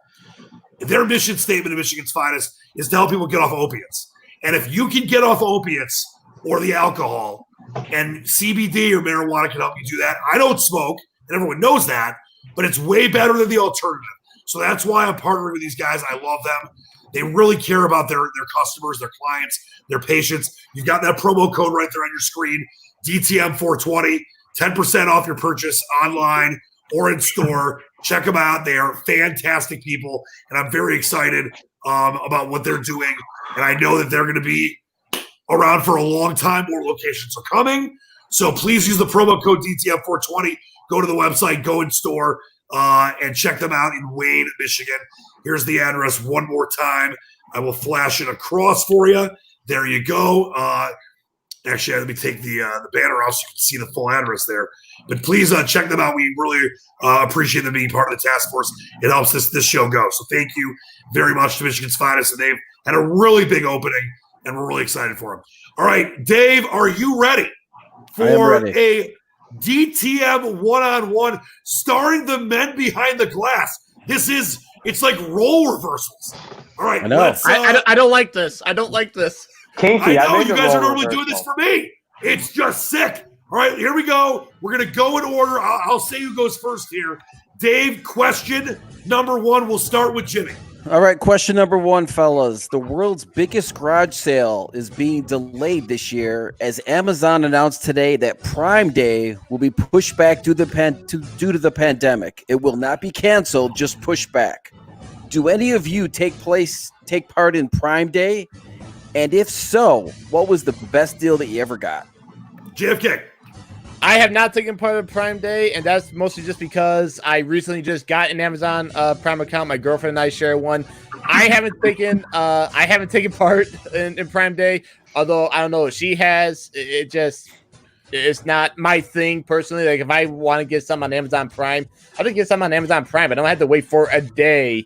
Their mission statement of Michigan's Finest is to help people get off opiates. And if you can get off opiates or the alcohol, and CBD or marijuana can help you do that. I don't smoke, and everyone knows that, but it's way better than the alternative. So that's why I'm partnering with these guys. I love them. They really care about their customers, their clients, their patients. You've got that promo code right there on your screen, DTM420, 10% off your purchase online or in store. Check them out. They are fantastic people, and I'm very excited about what they're doing. And I know that they're going to be around for a long time. More locations are coming. So please use the promo code DTM420. Go to the website, go in store, and check them out in Wayne, Michigan. Here's the address one more time. I will flash it across for you. There you go. Actually, let me take the banner off so you can see the full address there. But please check them out. We really appreciate them being part of the task force. It helps this show go. So thank you very much to Michigan's Finest. And they've had a really big opening, and we're really excited for them. All right, Dave, are you ready for a DTM one-on-one starring the men behind the glass? It's like role reversals. All right, I know. I don't like this. I don't like this. Kinky. I know you guys are normally doing this for me. It's just sick. All right, here we go. We're going to go in order. I'll say who goes first here. Dave, question number 1. We'll start with Jimmy. All right, question number 1, fellas. The world's biggest garage sale is being delayed this year as Amazon announced today that Prime Day will be pushed back due to the pandemic. It will not be canceled, just pushed back. Do any of you take part in Prime Day? And if so, what was the best deal that you ever got? JFK. I have not taken part of Prime Day, and that's mostly just because I recently just got an Amazon Prime account. My girlfriend and I share one. I haven't taken part in Prime Day, although I don't know if she has. It's not my thing personally. Like if I want to get some on Amazon Prime, I think get some on Amazon Prime. I don't have to wait for a day.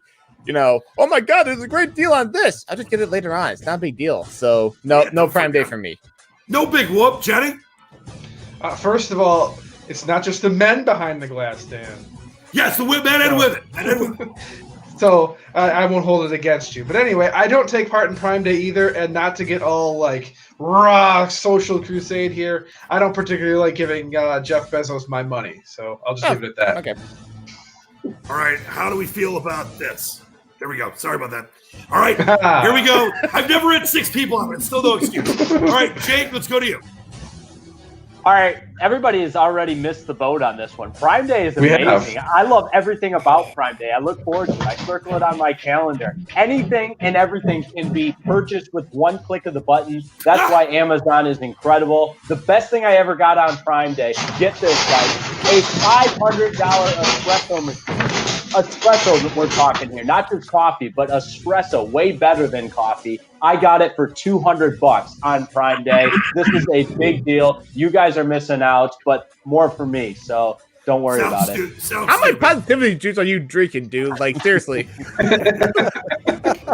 Oh my God, there's a great deal on this. I'll just get it later on. It's not a big deal. So no Prime Day for me. No big whoop, Jenny. First of all, it's not just the men behind the glass, Dan. Yes, the men and women. So I won't hold it against you. But anyway, I don't take part in Prime Day either, and not to get all like raw social crusade here, I don't particularly like giving Jeff Bezos my money. So I'll just leave it at that. Okay. All right, how do we feel about this? There we go. Sorry about that. All right, here we go. I've never had 6 people on it. Still no excuse. All right, Jake, let's go to you. All right, everybody has already missed the boat on this one. Prime Day is amazing. I love everything about Prime Day. I look forward to it. I circle it on my calendar. Anything and everything can be purchased with one click of the button. That's why Amazon is incredible. The best thing I ever got on Prime Day, get this, guys, a $500 espresso machine. Espresso that we're talking here, not just coffee, but espresso, way better than coffee. I got it for $200 on Prime Day. This is a big deal. You guys are missing out, but more for me, so don't worry about it. How much positivity juice are you drinking, dude? Like, seriously.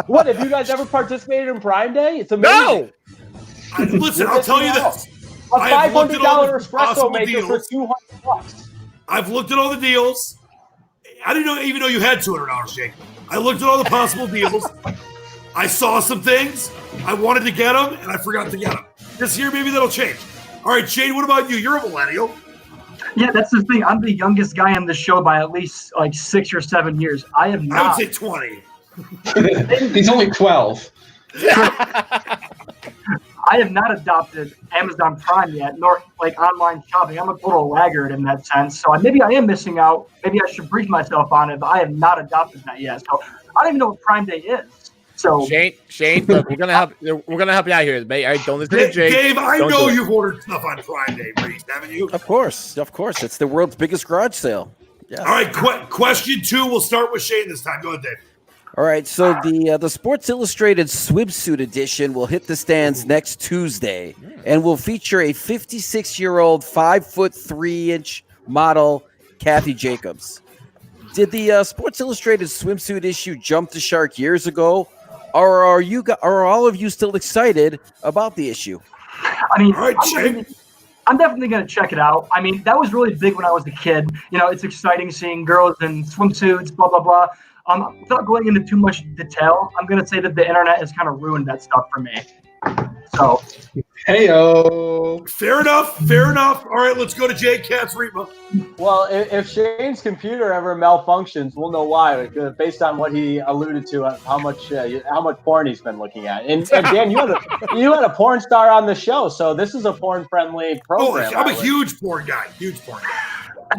What, have you guys ever participated in Prime Day? It's amazing. No! Listen, I'll tell you this. A $500 espresso maker for $200. I've looked at all the deals. I didn't even know you had $200, Jake. I looked at all the possible deals. I saw some things. I wanted to get them, and I forgot to get them. This year, maybe that'll change. All right, Shane, what about you? You're a millennial. Yeah, that's the thing. I'm the youngest guy on the show by at least like 6 or 7 years. I have not. I would say 20. He's only 12. I have not adopted Amazon Prime yet, nor like online shopping. I'm a total laggard in that sense. So maybe I am missing out. Maybe I should brief myself on it, but I have not adopted that yet. So I don't even know what Prime Day is. So Shane, look, we're gonna help you out here, mate. All right, don't listen to Jake. Dave, I know you've ordered stuff on Prime Day, Reese, haven't you? Of course. It's the world's biggest garage sale. Yes. All right, question 2. We'll start with Shane this time. Go ahead, Dave. All right, so the Sports Illustrated swimsuit edition will hit the stands next Tuesday and will feature a 56-year-old 5'3" model, Kathy Jacobs. Did the Sports Illustrated swimsuit issue jump the shark years ago, or are all of you still excited about the issue? I mean, all right, Shane. I'm definitely going to check it out. I mean, that was really big when I was a kid. It's exciting seeing girls in swimsuits, blah, blah, blah. Without going into too much detail, I'm going to say that the internet has kind of ruined that stuff for me. So, heyo. Fair enough. All right, let's go to Jay Katz Riepma. Well, if Shane's computer ever malfunctions, we'll know why, based on what he alluded to on how much porn he's been looking at. And Dan, you had a porn star on the show, so this is a porn-friendly program. Oh, I'm a huge porn guy.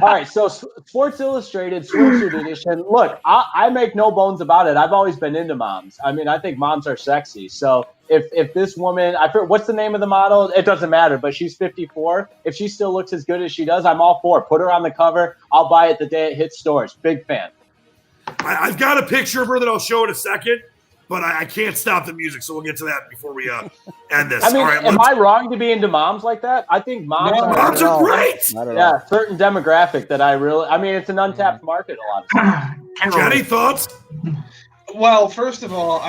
All right, so Sports Illustrated swimsuit edition. Look, I make no bones about it. I've always been into moms. I mean, I think moms are sexy. So if this woman, what's the name of the model? It doesn't matter, but she's 54. If she still looks as good as she does, I'm all for it. Put her on the cover. I'll buy it the day it hits stores. Big fan. I've got a picture of her that I'll show in a second. but I can't stop the music, so we'll get to that before we end this. I mean, All right, am I wrong to be into moms like that? I think moms are great. Yeah, certain demographic that it's an untapped market a lot of times. Jenny, thoughts? Well, first of all,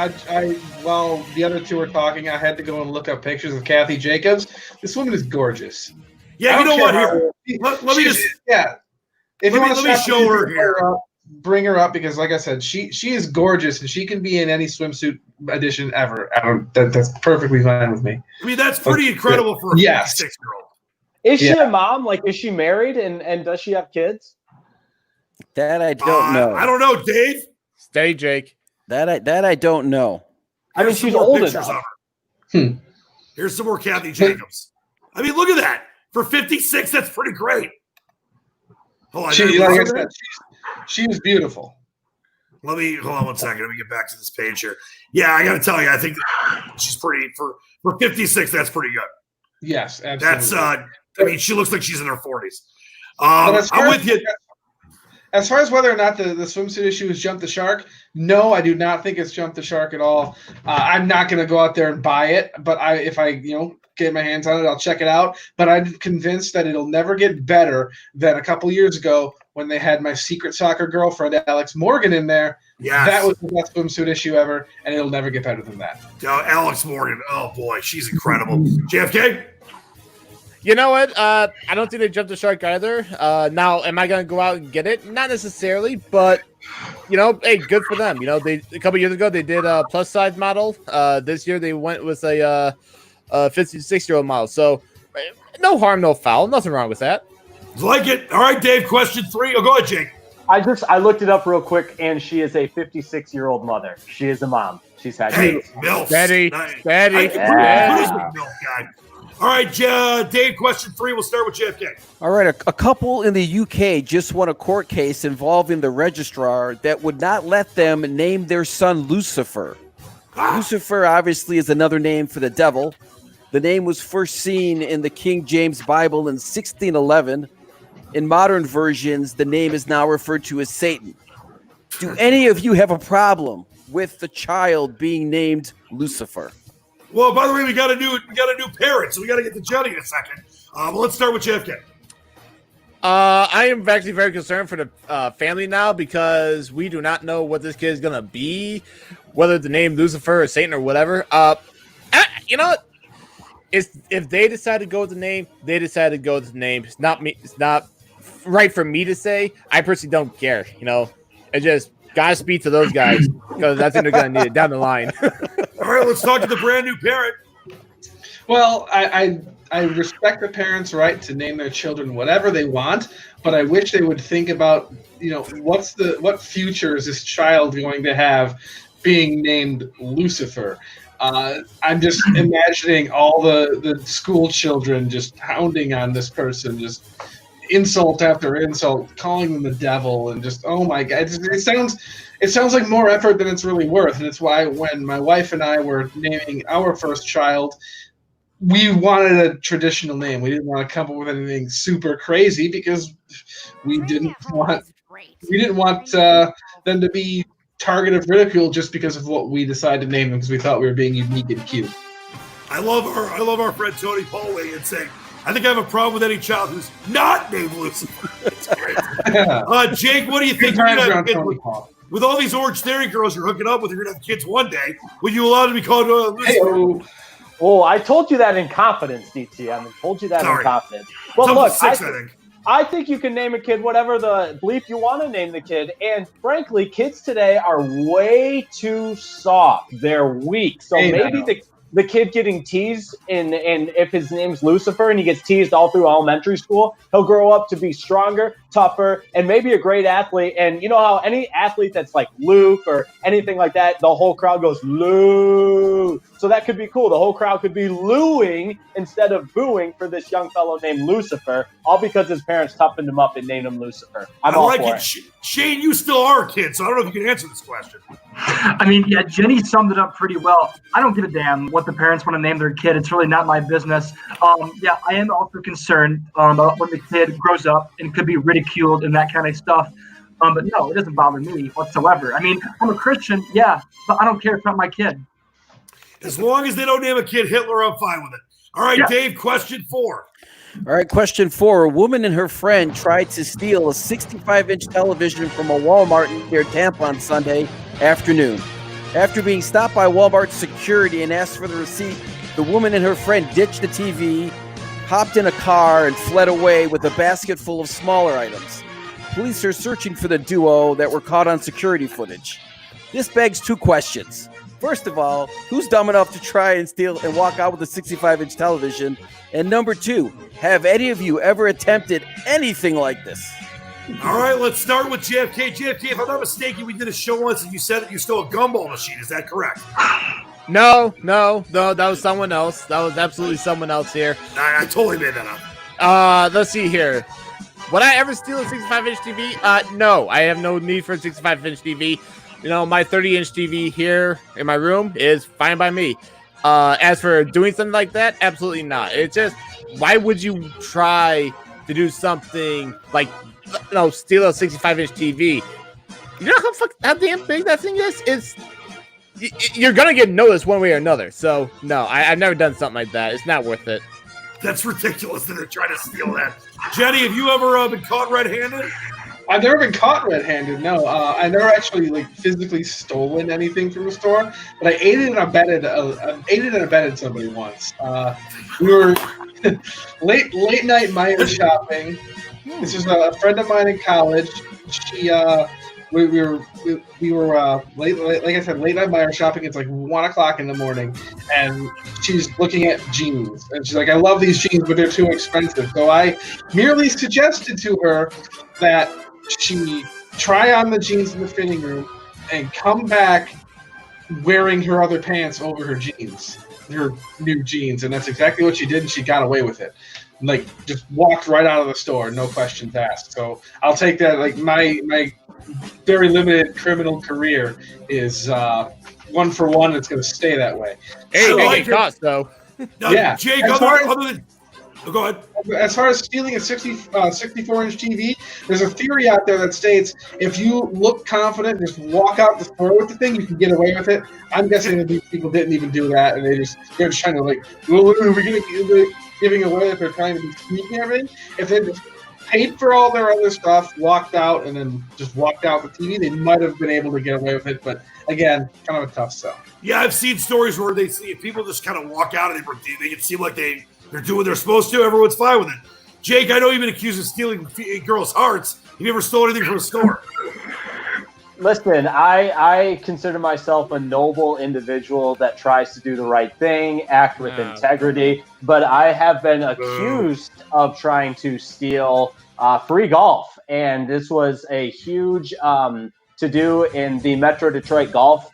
while the other two were talking, I had to go and look up pictures of Kathy Jacobs. This woman is gorgeous. Yeah, you know what? Here, let me just If you want let me show her here. Bring her up because, like I said, she is gorgeous and she can be in any swimsuit edition ever. That's perfectly fine with me. I mean, that's pretty incredible for a 56-year-old. Is she a mom? Like, is she married and does she have kids? That I don't know. I don't know, Dave. Stay, Jake. That I don't know. I mean, she's old enough. Here's some more Kathy Jacobs. I mean, look at that. For 56, that's pretty great. Hold on. She was beautiful. Hold on one second. Let me get back to this page here. Yeah, I got to tell you, I think she's pretty for 56. That's pretty good. Yes, absolutely. That's she looks like she's in her 40s. I'm with you. As far as whether or not the swimsuit issue is Jump the Shark, no, I do not think it's Jump the Shark at all. I'm not going to go out there and buy it, but if I get my hands on it, I'll check it out. But I'm convinced that it'll never get better than a couple years ago when they had my secret soccer girlfriend, Alex Morgan, in there. Yes. That was the best swimsuit issue ever, and it'll never get better than that. Alex Morgan, oh boy, she's incredible. JFK? You know what? I don't think they jumped the shark either. Now, am I going to go out and get it? Not necessarily, but, hey, good for them. A couple years ago, they did a plus-size model. This year, they went with a 56-year-old model. So, no harm, no foul. Nothing wrong with that. Like it. All right, Dave, question 3. Oh, go ahead, Jake. I looked it up real quick, and she is a 56-year-old mother. She is a mom. She's had kids. MILF. Steady. MILF guy. All right, Dave, question 3. We'll start with JFK. All right, a couple in the UK just won a court case involving the registrar that would not let them name their son Lucifer. Lucifer obviously is another name for the devil. The name was first seen in the King James Bible in 1611. In modern versions, the name is now referred to as Satan. Do any of you have a problem with the child being named Lucifer? Well, by the way, we got a new parent, so we got to get to Jenny in a second. But let's start with JFK. I am actually very concerned for the family now because we do not know what this kid is gonna be, whether the name Lucifer or Satan or whatever. You know what? If they decide to go with the name, they decide to go with the name. It's not me. It's not right for me to say. I personally don't care. It just Godspeed to those guys because I think they're gonna need it down the line. All right, let's talk to the brand new parent. Well, I respect the parents' right to name their children whatever they want, but I wish they would think about, what future is this child going to have being named Lucifer? I'm just imagining all the school children just hounding on this person, just insult after insult, calling them the devil, and just, oh my God, it sounds like more effort than it's really worth. And it's why when my wife and I were naming our first child, we wanted a traditional name. We didn't want to come up with anything super crazy because we didn't want them to be target of ridicule just because of what we decided to name them because we thought we were being unique and cute. I love our friend Tony Paul weighing in saying, I think I have a problem with any child who's not named Lucifer. It's great. Jake, what do you think? With all these Orange Theory girls you're hooking up with, you're going to have kids one day. Would you allow them to be called Lucifer? Oh, I told you that in confidence, DT. I told you that in confidence. Well, look, I think you can name a kid whatever the bleep you want to name the kid. And frankly, kids today are way too soft. They're weak. So maybe the kid getting teased, and if his name's Lucifer and he gets teased all through elementary school, he'll grow up to be stronger, tougher, and maybe a great athlete. And you know how any athlete that's like Luke or anything like that, the whole crowd goes, Lou. So that could be cool. The whole crowd could be looing instead of booing for this young fellow named Lucifer, all because his parents toughened him up and named him Lucifer. I'm all for it. Shane, you still are a kid, so I don't know if you can answer this question. I mean, yeah, Jenny summed it up pretty well. I don't give a damn what the parents want to name their kid. It's really not my business. Yeah, I am also concerned about when the kid grows up and could be ridiculed and that kind of stuff. But no, it doesn't bother me whatsoever. I mean, I'm a Christian, yeah, but I don't care. It's not my kid. As long as they don't name a kid Hitler, I'm fine with it. All right, yeah. Dave, question 4. All right, question 4. A woman and her friend tried to steal a 65-inch television from a Walmart near Tampa on Sunday afternoon. After being stopped by Walmart security and asked for the receipt, the woman and her friend ditched the TV, hopped in a car, and fled away with a basket full of smaller items. Police are searching for the duo that were caught on security footage. This begs 2 questions. First of all, who's dumb enough to try and steal and walk out with a 65-inch television? And number 2, have any of you ever attempted anything like this? All right, let's start with JFK. JFK, if I'm not mistaken, we did a show once and you said that you stole a gumball machine. Is that correct? No, that was someone else. That was absolutely someone else here. I totally made that up. Let's see here. Would I ever steal a 65-inch TV? No, I have no need for a 65-inch TV. You know, my 30-inch TV here in my room is fine by me. As for doing something like that, absolutely not. It's just, why would you try to do something like, steal a 65-inch TV? You know how damn big that thing is? You're going to get noticed one way or another. So, no, I've never done something like that. It's not worth it. That's ridiculous that they're trying to steal that. Jenny, have you ever been caught red-handed? I've never been caught red-handed. No, I never actually physically stolen anything from a store, but I aided and abetted somebody once. We were late night Meijer shopping. This is a friend of mine in college. We were late, like I said, late night Meijer shopping. It's like 1:00 in the morning, and she's looking at jeans, and she's like, "I love these jeans, but they're too expensive." So I merely suggested to her that she try on the jeans in the fitting room and come back wearing her other pants over her jeans, her new jeans, and that's exactly what she did, and she got away with it. Just walked right out of the store, no questions asked. So I'll take that. My very limited criminal career is 1 for 1. It's going to stay that way. Hey, so get caught, though. Yeah. Jake, other than go ahead. As far as stealing a 64-inch TV, there's a theory out there that states if you look confident, just walk out the store with the thing, you can get away with it. I'm guessing that these people didn't even do that, and they're just trying to we're going to giving away if they're trying to be sneaky and everything. If they just paid for all their other stuff, walked out, and then just walked out the TV, they might have been able to get away with it. But again, kind of a tough sell. Yeah, I've seen stories where people just kind of walk out and they can seem like they're doing what they're supposed to. Everyone's fine with it. Jake, I know you've been accused of stealing girls' hearts. Have you ever stolen anything from a store? Listen, I consider myself a noble individual that tries to do the right thing, act with integrity, but I have been accused of trying to steal free golf, and this was a huge to-do in the Metro Detroit Golf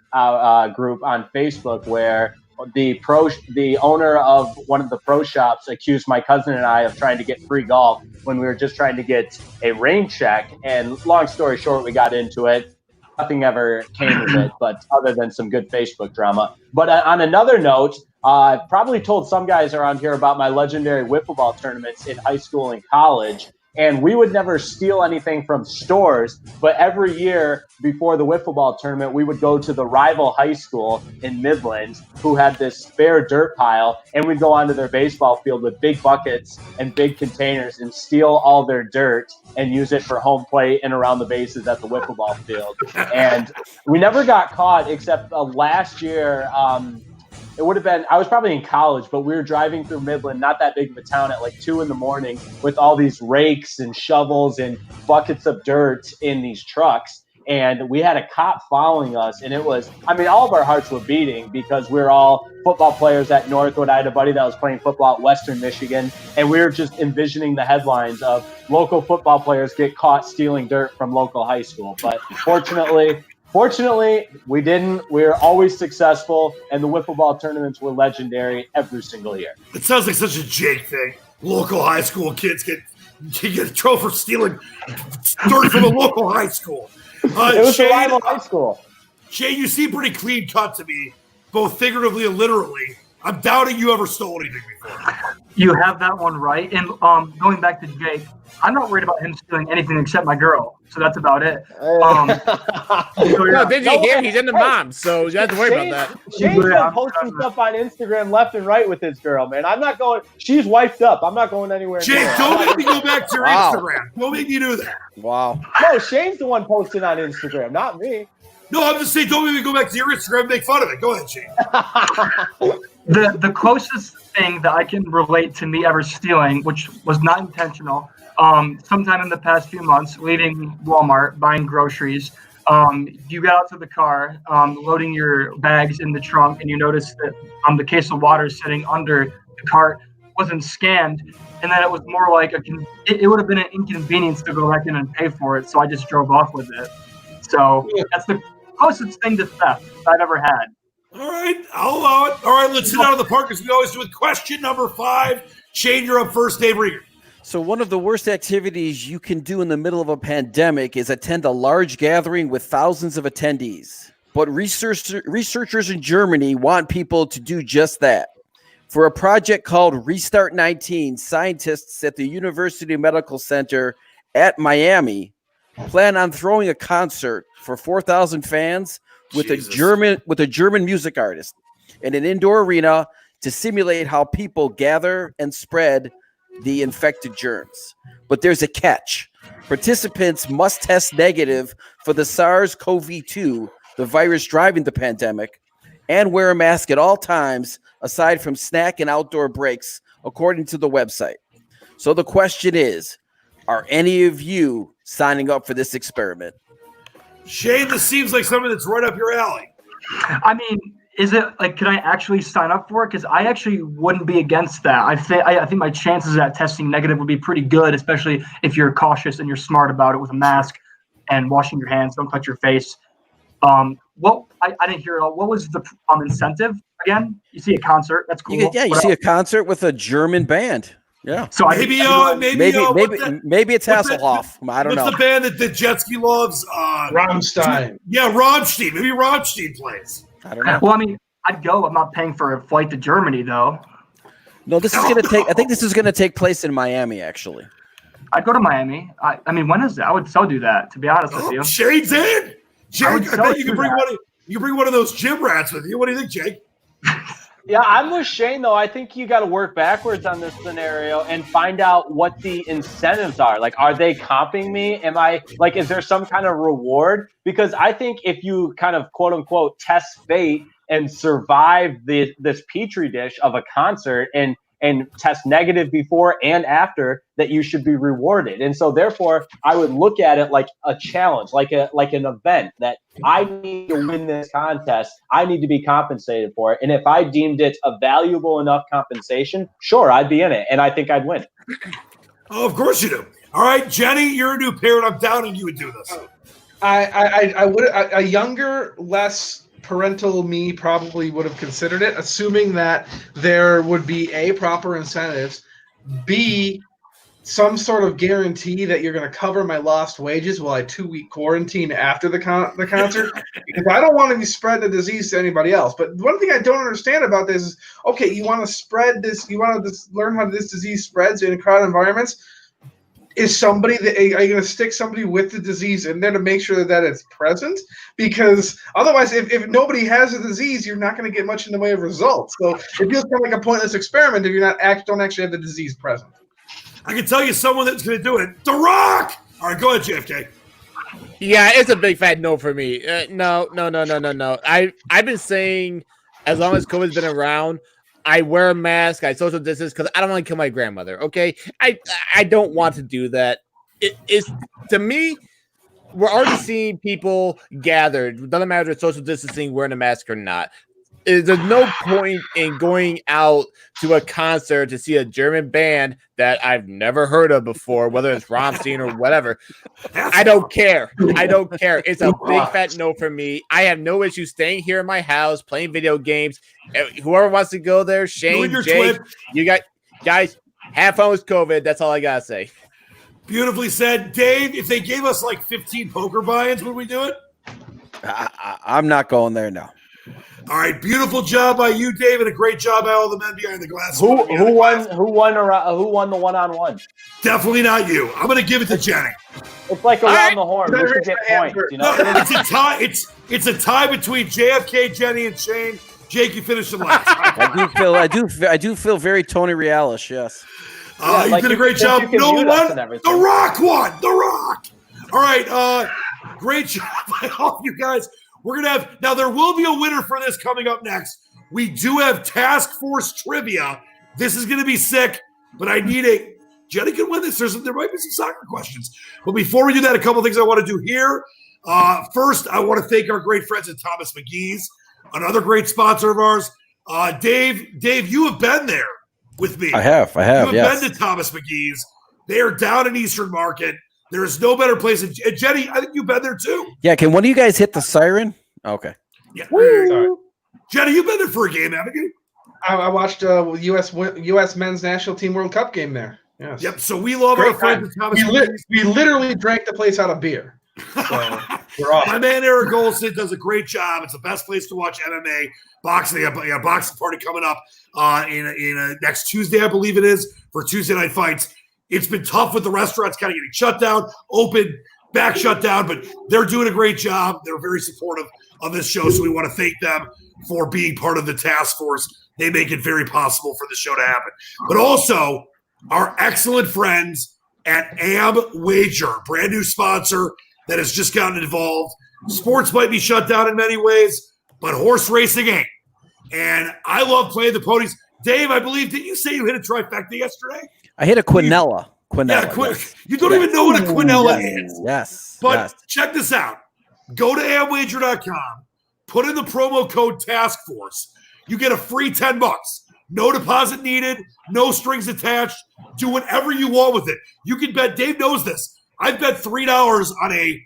group on Facebook, where the owner of one of the pro shops accused my cousin and I of trying to get free golf when we were just trying to get a rain check, and long story short, we got into it. Nothing ever came of it, but other than some good Facebook drama. But on another note, I've probably told some guys around here about my legendary wiffle ball tournaments in high school and college. And we would never steal anything from stores, but every year before the wiffle ball tournament, we would go to the rival high school in Midland who had this spare dirt pile, and we'd go onto their baseball field with big buckets and big containers and steal all their dirt and use it for home plate and around the bases at the wiffle ball field. And we never got caught except last year. It would have been, I was probably in college, but we were driving through Midland, not that big of a town, at 2 a.m. with all these rakes and shovels and buckets of dirt in these trucks. And we had a cop following us, and it was, all of our hearts were beating because we're all football players at Northwood. I had a buddy that was playing football at Western Michigan, and we were just envisioning the headlines of local football players get caught stealing dirt from local high school. But Fortunately, we didn't. We were always successful, and the wiffle ball tournaments were legendary every single year. It sounds like such a Jake thing. Local high school kids get a trophy for stealing dirt from a local high school. It was a rival high school. Shay, you seem pretty clean cut to me, both figuratively and literally. I'm doubting you ever stole anything before. You have that one right. And going back to Jake, I'm not worried about him stealing anything except my girl. So that's about it. Did you hear? He's into moms, so you don't have to worry about that. Shane's been posting stuff on Instagram left and right with his girl, man. I'm not going. She's wifed up. I'm not going anywhere. Jake, don't make me go back to your Instagram. Don't make me do that. Wow. No, Shane's the one posting on Instagram, not me. No, I'm just saying, don't make me go back to your Instagram and make fun of it. Go ahead, Shane. The closest thing that I can relate to me ever stealing, which was not intentional, sometime in the past few months, leaving Walmart, buying groceries, you get out to the car, loading your bags in the trunk, and you notice that the case of water sitting under the cart wasn't scanned, and then it was more like it would have been an inconvenience to go back in and pay for it, so I just drove off with it. So that's the closest thing to theft I've ever had. All right, I'll allow it. All right, let's hit out of the park as we always do with question number 5. Shane, you're up first. Dave Rieger. So one of the worst activities you can do in the middle of a pandemic is attend a large gathering with thousands of attendees. But researchers in Germany want people to do just that. For a project called Restart 19, scientists at the University Medical Center at Miami plan on throwing a concert for 4,000 fans with a German music artist in an indoor arena to simulate how people gather and spread the infected germs. But there's a catch. Participants must test negative for the SARS-CoV-2, the virus driving the pandemic, and wear a mask at all times aside from snack and outdoor breaks, according to the website. So the question is, are any of you signing up for this experiment? Shane, this seems like something that's right up your alley. I mean, is it like, can I actually sign up for it? Because I actually wouldn't be against that. I think my chances at testing negative would be pretty good, especially if you're cautious and you're smart about it with a mask and washing your hands. Don't touch your face. I didn't hear it all. What was the incentive again? You see a concert. That's cool. You see a concert with a German band. Yeah. So maybe it's Hasselhoff. I don't know. What's the band that Jetski loves? Rammstein. Yeah, Rammstein. Maybe Rammstein plays. I don't know. Well, I mean, I'd go. I'm not paying for a flight to Germany, though. No, this is going to take. I think this is going to take place in Miami, actually. I'd go to Miami. I mean, when is it? I would so do that. To be honest with you. Shane's in. Jake, I bet you can bring one. You can bring one of those gym rats with you. What do you think, Jake? Yeah, I'm with Shane, though. I think you got to work backwards on this scenario and find out what the incentives are. Like, are they comping me? Is there some kind of reward? Because I think if you kind of, quote unquote, test fate and survive this petri dish of a concert and test negative before and after, that you should be rewarded. And so therefore I would look at it like a challenge, like an event that I need to win this contest. I need to be compensated for it. And if I deemed it a valuable enough compensation, sure, I'd be in it. And I think I'd win. Oh, of course you do. All right, Jenny, you're a new parent. I'm doubting you would do this. I would. A younger, less parental me probably would have considered it, assuming that there would be A, proper incentives, B, some sort of guarantee that you're going to cover my lost wages while I 2-week quarantine after the concert, because I don't want to be spreading the disease to anybody else. But one thing I don't understand about this is, okay, you want to spread this, you want to learn how this disease spreads in crowded environments. Are you going to stick somebody with the disease in there to make sure that it's present? Because otherwise, if nobody has the disease, you're not going to get much in the way of results. So it feels kind of like a pointless experiment if you don't actually have the disease present. I can tell you someone that's going to do it. The Rock! All right, go ahead, JFK. Yeah, it's a big fat no for me. No. I've been saying, as long as COVID's been around, I wear a mask, I social distance because I don't want to kill my grandmother. Okay, I don't want to do that. It's to me, we're already seeing people gathered. It doesn't matter if social distancing, wearing a mask or not. There's no point in going out to a concert to see a German band that I've never heard of before, whether it's Rammstein or whatever. I don't care. It's a big fat no for me. I have no issue staying here in my house, playing video games. Whoever wants to go there, Shane, Jake, you got guys, have fun with COVID. That's all I gotta say. Beautifully said. Dave, if they gave us like 15 poker buy-ins, would we do it? I'm not going there now. All right, beautiful job by you, David. A great job by all the men behind the glass. Who won the one-on-one? Definitely not you. I'm going to give it to Jenny. It's like around the horn. We should get points, you know? No, it's a tie. It's a tie between JFK, Jenny, and Shane. Jake, you finished the last. I do feel very Tony Reales. Yes. You did a great job. No one. The Rock won. The Rock. All right. Great job by all of you guys. We're gonna have now. There will be a winner for this coming up next. We do have Task Force Trivia. This is gonna be sick, but I need a. Jenny can win this. There might be some soccer questions, but before we do that, a couple things I want to do here. First, I want to thank our great friends at Thomas McGee's, another great sponsor of ours. Dave, you have been there with me. I have. You have been to Thomas McGee's. They are down in Eastern Market. There is no better place. And Jenny, I think you've been there too. Yeah, can one of you guys hit the siren? Okay. Yeah. Sorry. Jenny, you've been there for a game, haven't you? I watched U.S. Men's National Team World Cup game there. Yes. Yep. So we love our friends at Thomas McGee's. We literally drank the place out of beer. So we're off. My man Eric Olson does a great job. It's the best place to watch MMA boxing. A boxing party coming up in next Tuesday, I believe it is, for Tuesday night fights. It's been tough with the restaurants kind of getting shut down, open, back shut down, but they're doing a great job. They're very supportive of this show, so we want to thank them for being part of the task force. They make it very possible for the show to happen. But also, our excellent friends at Am Wager, brand new sponsor that has just gotten involved. Sports might be shut down in many ways, but horse racing ain't. And I love playing the ponies. Dave, I believe, did you say you hit a trifecta yesterday? I hit a quinella. Yes. You don't even know what a quinella is. Yes. But check this out. Go to amwager.com, put in the promo code TASKFORCE. You get a free $10. No deposit needed, no strings attached. Do whatever you want with it. You can bet, Dave knows this. I've bet $3 on a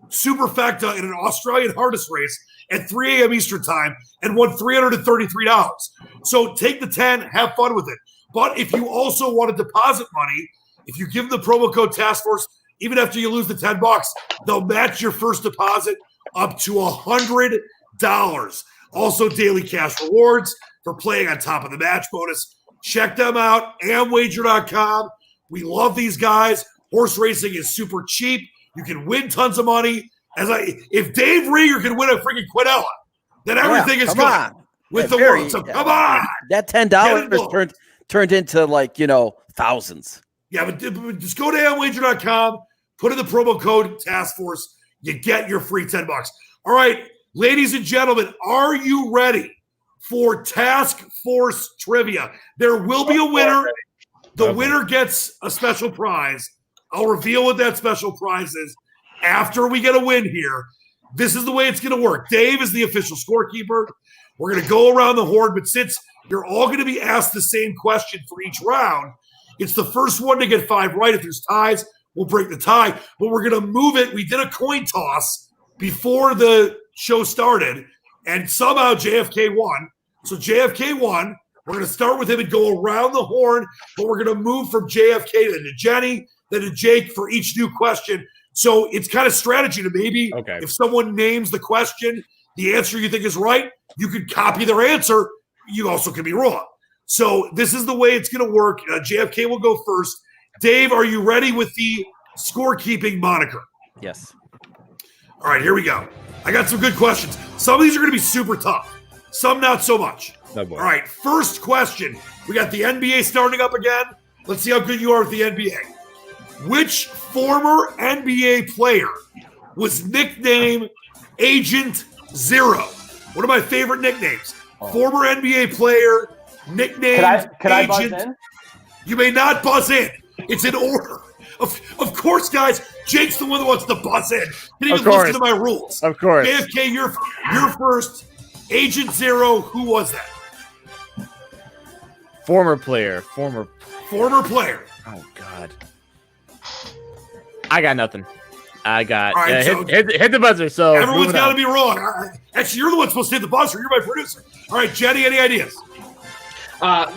superfecta in an Australian harness race at 3 a.m. Eastern time and won $333. So take the 10, have fun with it. But if you also want to deposit money, if you give them the promo code TASKFORCE, even after you lose the $10, they'll match your first deposit up to $100. Also, daily cash rewards for playing on top of the match bonus. Check them out, amwager.com. We love these guys. Horse racing is super cheap. You can win tons of money. If Dave Rieger can win a freaking quinella, then everything is good with the world. So come on. That $10 turned into thousands. Yeah, but just go to amwager.com, put in the promo code TASKFORCE, you get your free $10. All right, ladies and gentlemen, are you ready for Task Force Trivia? There will be a winner. The winner gets a special prize. I'll reveal what that special prize is after we get a win here. This is the way it's going to work. Dave is the official scorekeeper. We're going to go around the horn, but since you're all going to be asked the same question for each round, it's the first one to get 5 right. If there's ties, we'll break the tie. But we're going to move it. We did a coin toss before the show started, and somehow JFK won. So JFK won. We're going to start with him and go around the horn, but we're going to move from JFK to Jenny, then to Jake for each new question. So it's kind of strategy to maybe if someone names the question, the answer you think is right, you could copy their answer. You also can be wrong. So this is the way it's going to work. JFK will go first. Dave, are you ready with the scorekeeping moniker? Yes. All right, here we go. I got some good questions. Some of these are going to be super tough. Some not so much. Oh, boy. All right, first question. We got the NBA starting up again. Let's see how good you are with the NBA. Which former NBA player was nicknamed Agent Zero? One of my favorite nicknames. Former NBA player, nicknamed Agent. Can I buzz in? You may not buzz in. It's in order. Of course, guys. Jake's the one that wants to buzz in. He didn't even listen to my rules. Of course. JFK, you're first. Agent Zero, who was that? Former player. Former player. Oh, God. I got nothing. I got right, hit the buzzer. So everyone's got to be wrong. Actually, you're the one supposed to hit the buzzer. You're my producer. All right, Jenny, any ideas?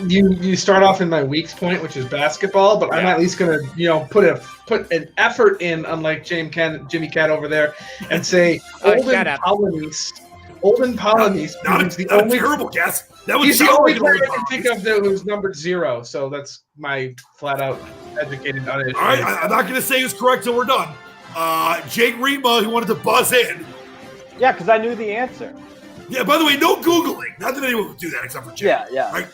You start off in my weak point, which is basketball, but I'm at least gonna put an effort in, unlike Jimmy Cat over there, and say Olden Olden Polynice. Not a terrible guess. That would He's the sound only like player Olden I can think Polynice. of that was numbered 0. So that's my flat out educated. All right, I'm not going to say who's correct till we're done. Jake Riepma, who wanted to buzz in. Yeah, because I knew the answer. Yeah, by the way, no Googling. Not that anyone would do that except for Jake. Yeah. Right?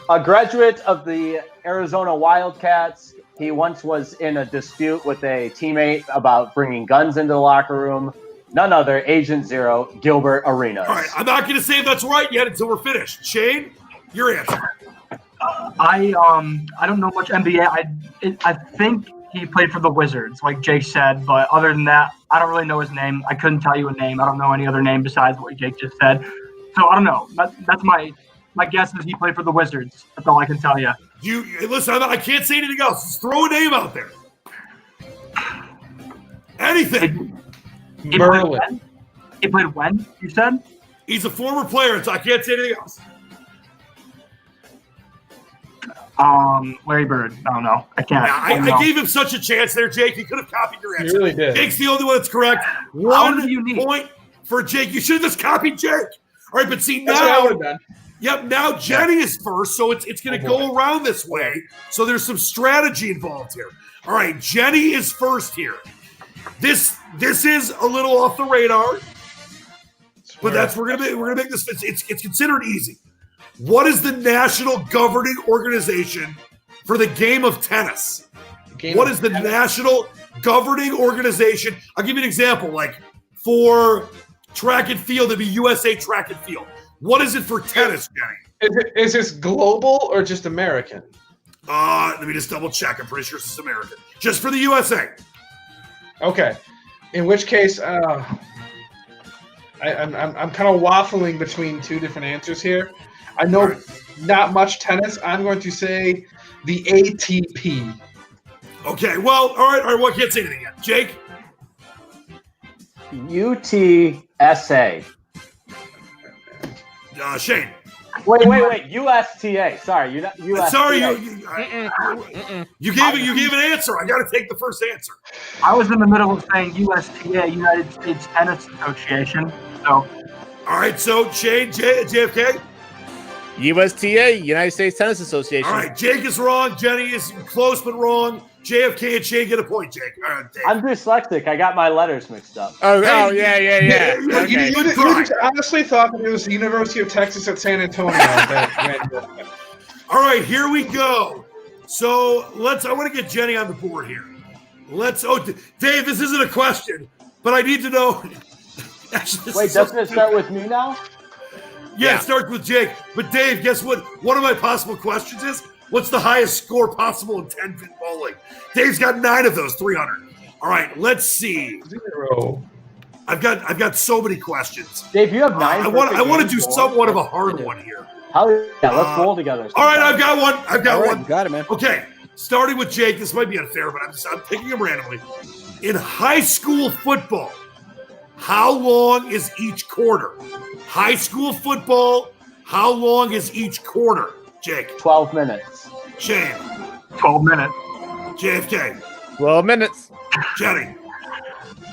A graduate of the Arizona Wildcats. He once was in a dispute with a teammate about bringing guns into the locker room. None other, Agent Zero, Gilbert Arenas. All right, I'm not going to say if that's right yet until we're finished. Shane, your answer. I don't know much NBA. I think he played for the Wizards, like Jake said. But other than that, I don't really know his name. I couldn't tell you a name. I don't know any other name besides what Jake just said. So I don't know. That's my guess is he played for the Wizards. That's all I can tell you. You listen. I can't say anything else. Just throw a name out there. Anything. He played when? You said? He's a former player, so I can't say anything else. Larry Bird. I don't know. I can't. Yeah, I gave him such a chance there, Jake. He could have copied your answer. You really did. Jake's the only one that's correct. How many do you need? 1 point for Jake. You should have just copied Jake. All right, but see That's what I now. would have done. Yep, now Jenny is first, so it's going to go around this way. So there's some strategy involved here. All right, Jenny is first here. This is a little off the radar, but we're gonna make this. It's considered easy. What is the national governing organization for the game of tennis? What is the national governing organization? I'll give you an example. Like for track and field, it'd be USA Track and Field. What is it for tennis, Jenny? Is this global or just American? Let me just double check. I'm pretty sure this is American. Just for the USA. Okay. In which case, I'm kind of waffling between two different answers here. I know not much tennis. I'm going to say the ATP. Okay. Well, all right. Well, I can't say anything yet. Jake? UTSA. Shane. Wait. USTA. Sorry, USTA. Sorry, you gave an answer. I got to take the first answer. I was in the middle of saying USTA, United States Tennis Association. So. All right. So Shane, JFK. USTA, United States Tennis Association. All right. Jake is wrong. Jenny is close but wrong. JFK and Shane get a point. Jake. All right, I'm dyslexic. I got my letters mixed up. Yeah. Okay. You honestly thought that it was the University of Texas at San Antonio. All right, here we go. So I want to get Jenny on the board here. Dave, this isn't a question, but I need to know. Actually, wait, doesn't it start with me now? Yeah, it starts with Jake. But Dave, guess what? One of my possible questions is, what's the highest score possible in 10-pin bowling? Dave's got 9 of those, 300. All right, let's see. 0. I've got so many questions. Dave, you have 9. I want to do somewhat of a hard one here. Let's roll together. All right, I've got one. You got it, man. Okay, starting with Jake. This might be unfair, but I'm picking him randomly. In high school football, how long is each quarter? High school football, how long is each quarter? Jake. 12 minutes. Shane. 12 minutes. JFK. 12 minutes. Jenny.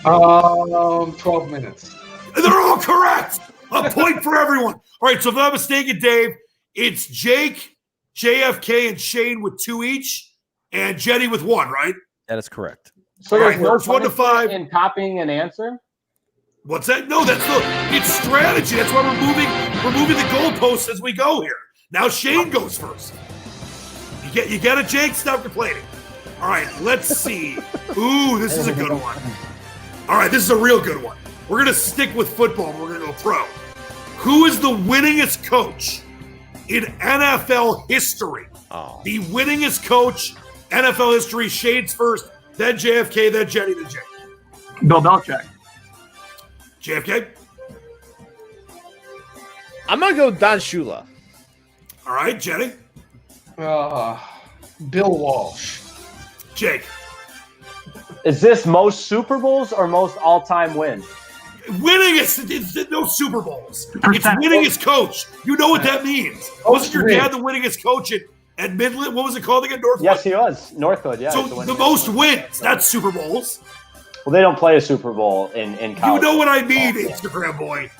12 minutes. They're all correct. A point for everyone. All right, so if I'm not mistaken, Dave, it's Jake, JFK, and Shane with 2 each, and Jenny with 1, right? That is correct. So there's no 1 to 5 in copying an answer. What's that? No, it's strategy. That's why we're moving the goalposts as we go here. Now Shane goes first. You get it, Jake? Stop complaining. All right, let's see. Ooh, this is a good one. All right, this is a real good one. We're going to stick with football. We're going to go pro. Who is the winningest coach in NFL history? Oh. The winningest coach, NFL history. Shane's first, then JFK, then Jenny, then Jake. Bill Belichick. JFK? I'm going to go Don Shula. All right, Jenny? Bill Walsh. Jake? Is this most Super Bowls or most all-time wins? Winningest, it's no Super Bowls. It's winningest coach. You know what that means. Wasn't your dad the winningest coach at Midland? What was it called again? Northwood? Yes, he was. Northwood, yeah. So the most wins, not Super Bowls. Well, they don't play a Super Bowl in college. You know what I mean, Instagram boy.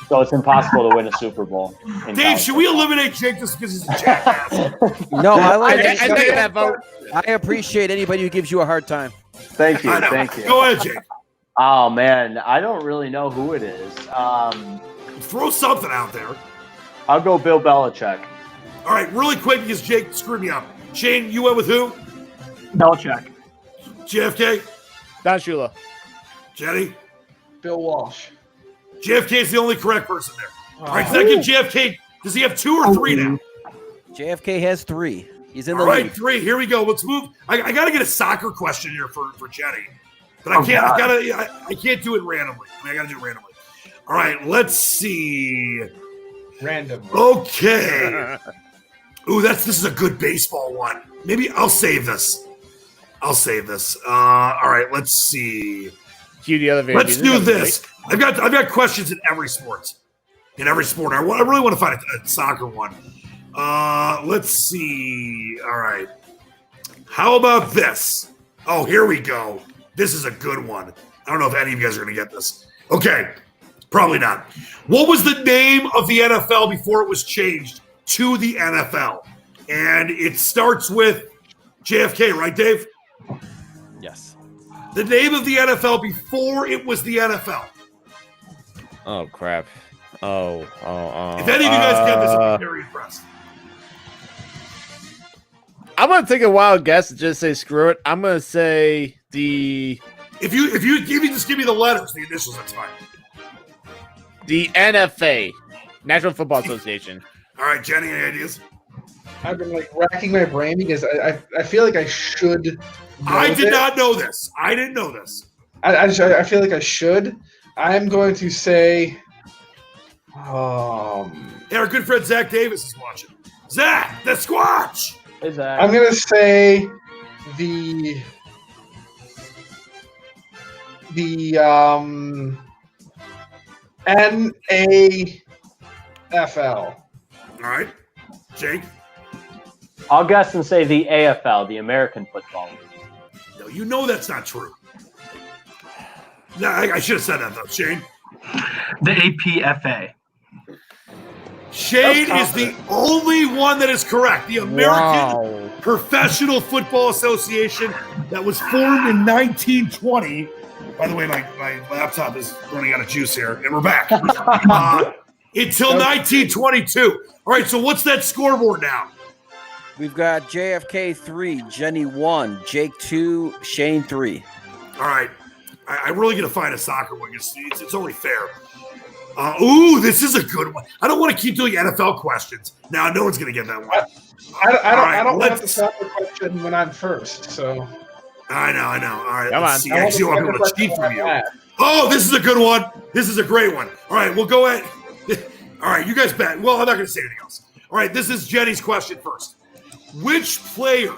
So it's impossible to win a Super Bowl. Dave, should we eliminate Jake just because he's a jackass? No, I like I take that vote. I appreciate anybody who gives you a hard time. Thank you. Thank you. Go ahead, Jake. Oh, man. I don't really know who it is. Throw something out there. I'll go Bill Belichick. All right, really quick because Jake screwed me up. Shane, you went with who? Belichick. JFK? Don Shula. Jenny? Bill Walsh. JFK is the only correct person there. All right, does that give JFK, does he have 2 or 3 now? JFK has 3. He's in the All right, lead. 3. Here we go. Let's move. I got to get a soccer question here for Jenny. But I can't. I can't do it randomly. I got to do it randomly. All right, let's see. Random. Okay. Ooh, this is a good baseball one. Maybe I'll save this. All right, let's see. Cue the elevator. Let's do this. I've got questions in every sport. I really want to find a soccer one. Let's see. All right. How about this? Oh, here we go. This is a good one. I don't know if any of you guys are going to get this. Okay. Probably not. What was the name of the NFL before it was changed to the NFL? And it starts with JFK, right, Dave? Yes. The name of the NFL before it was the NFL. Oh, crap. Oh. If any of you guys get this, I'll be very impressed. I'm going to take a wild guess and just say screw it. I'm going to say the... If you just give me the letters, the initials, that's fine. The NFA, National Football Association. All right, Jenny, any ideas? I've been racking my brain because I feel like I should. I did not know this. I didn't know this. I feel like I should. I'm going to say. Hey, our good friend Zach Davis is watching. Zach, the Squatch. Hey, Zach. I'm going to say the NFL. All right, Jake. I'll guess and say the AFL, the American Football League. No, you know that's not true. No, I should have said that though, Shane. The APFA. Shane is the only one that is correct. The American Professional Football Association that was formed in 1920. By the way, my laptop is running out of juice here, and we're back. Until 1922. All right, so what's that scoreboard now? We've got JFK 3, Jenny 1, Jake 2, Shane 3. All right. I'm really going to find a soccer one. It's only fair. Ooh, this is a good one. I don't want to keep doing NFL questions. Now, no one's going to get that one. I don't want the soccer question when I'm first, so. I know. All right, come let's on. see. Actually, I'm going to cheat from you. Oh, this is a good one. This is a great one. All right, we'll go ahead. All right, you guys bet. Well, I'm not going to say anything else. All right, this is Jenny's question first. Which player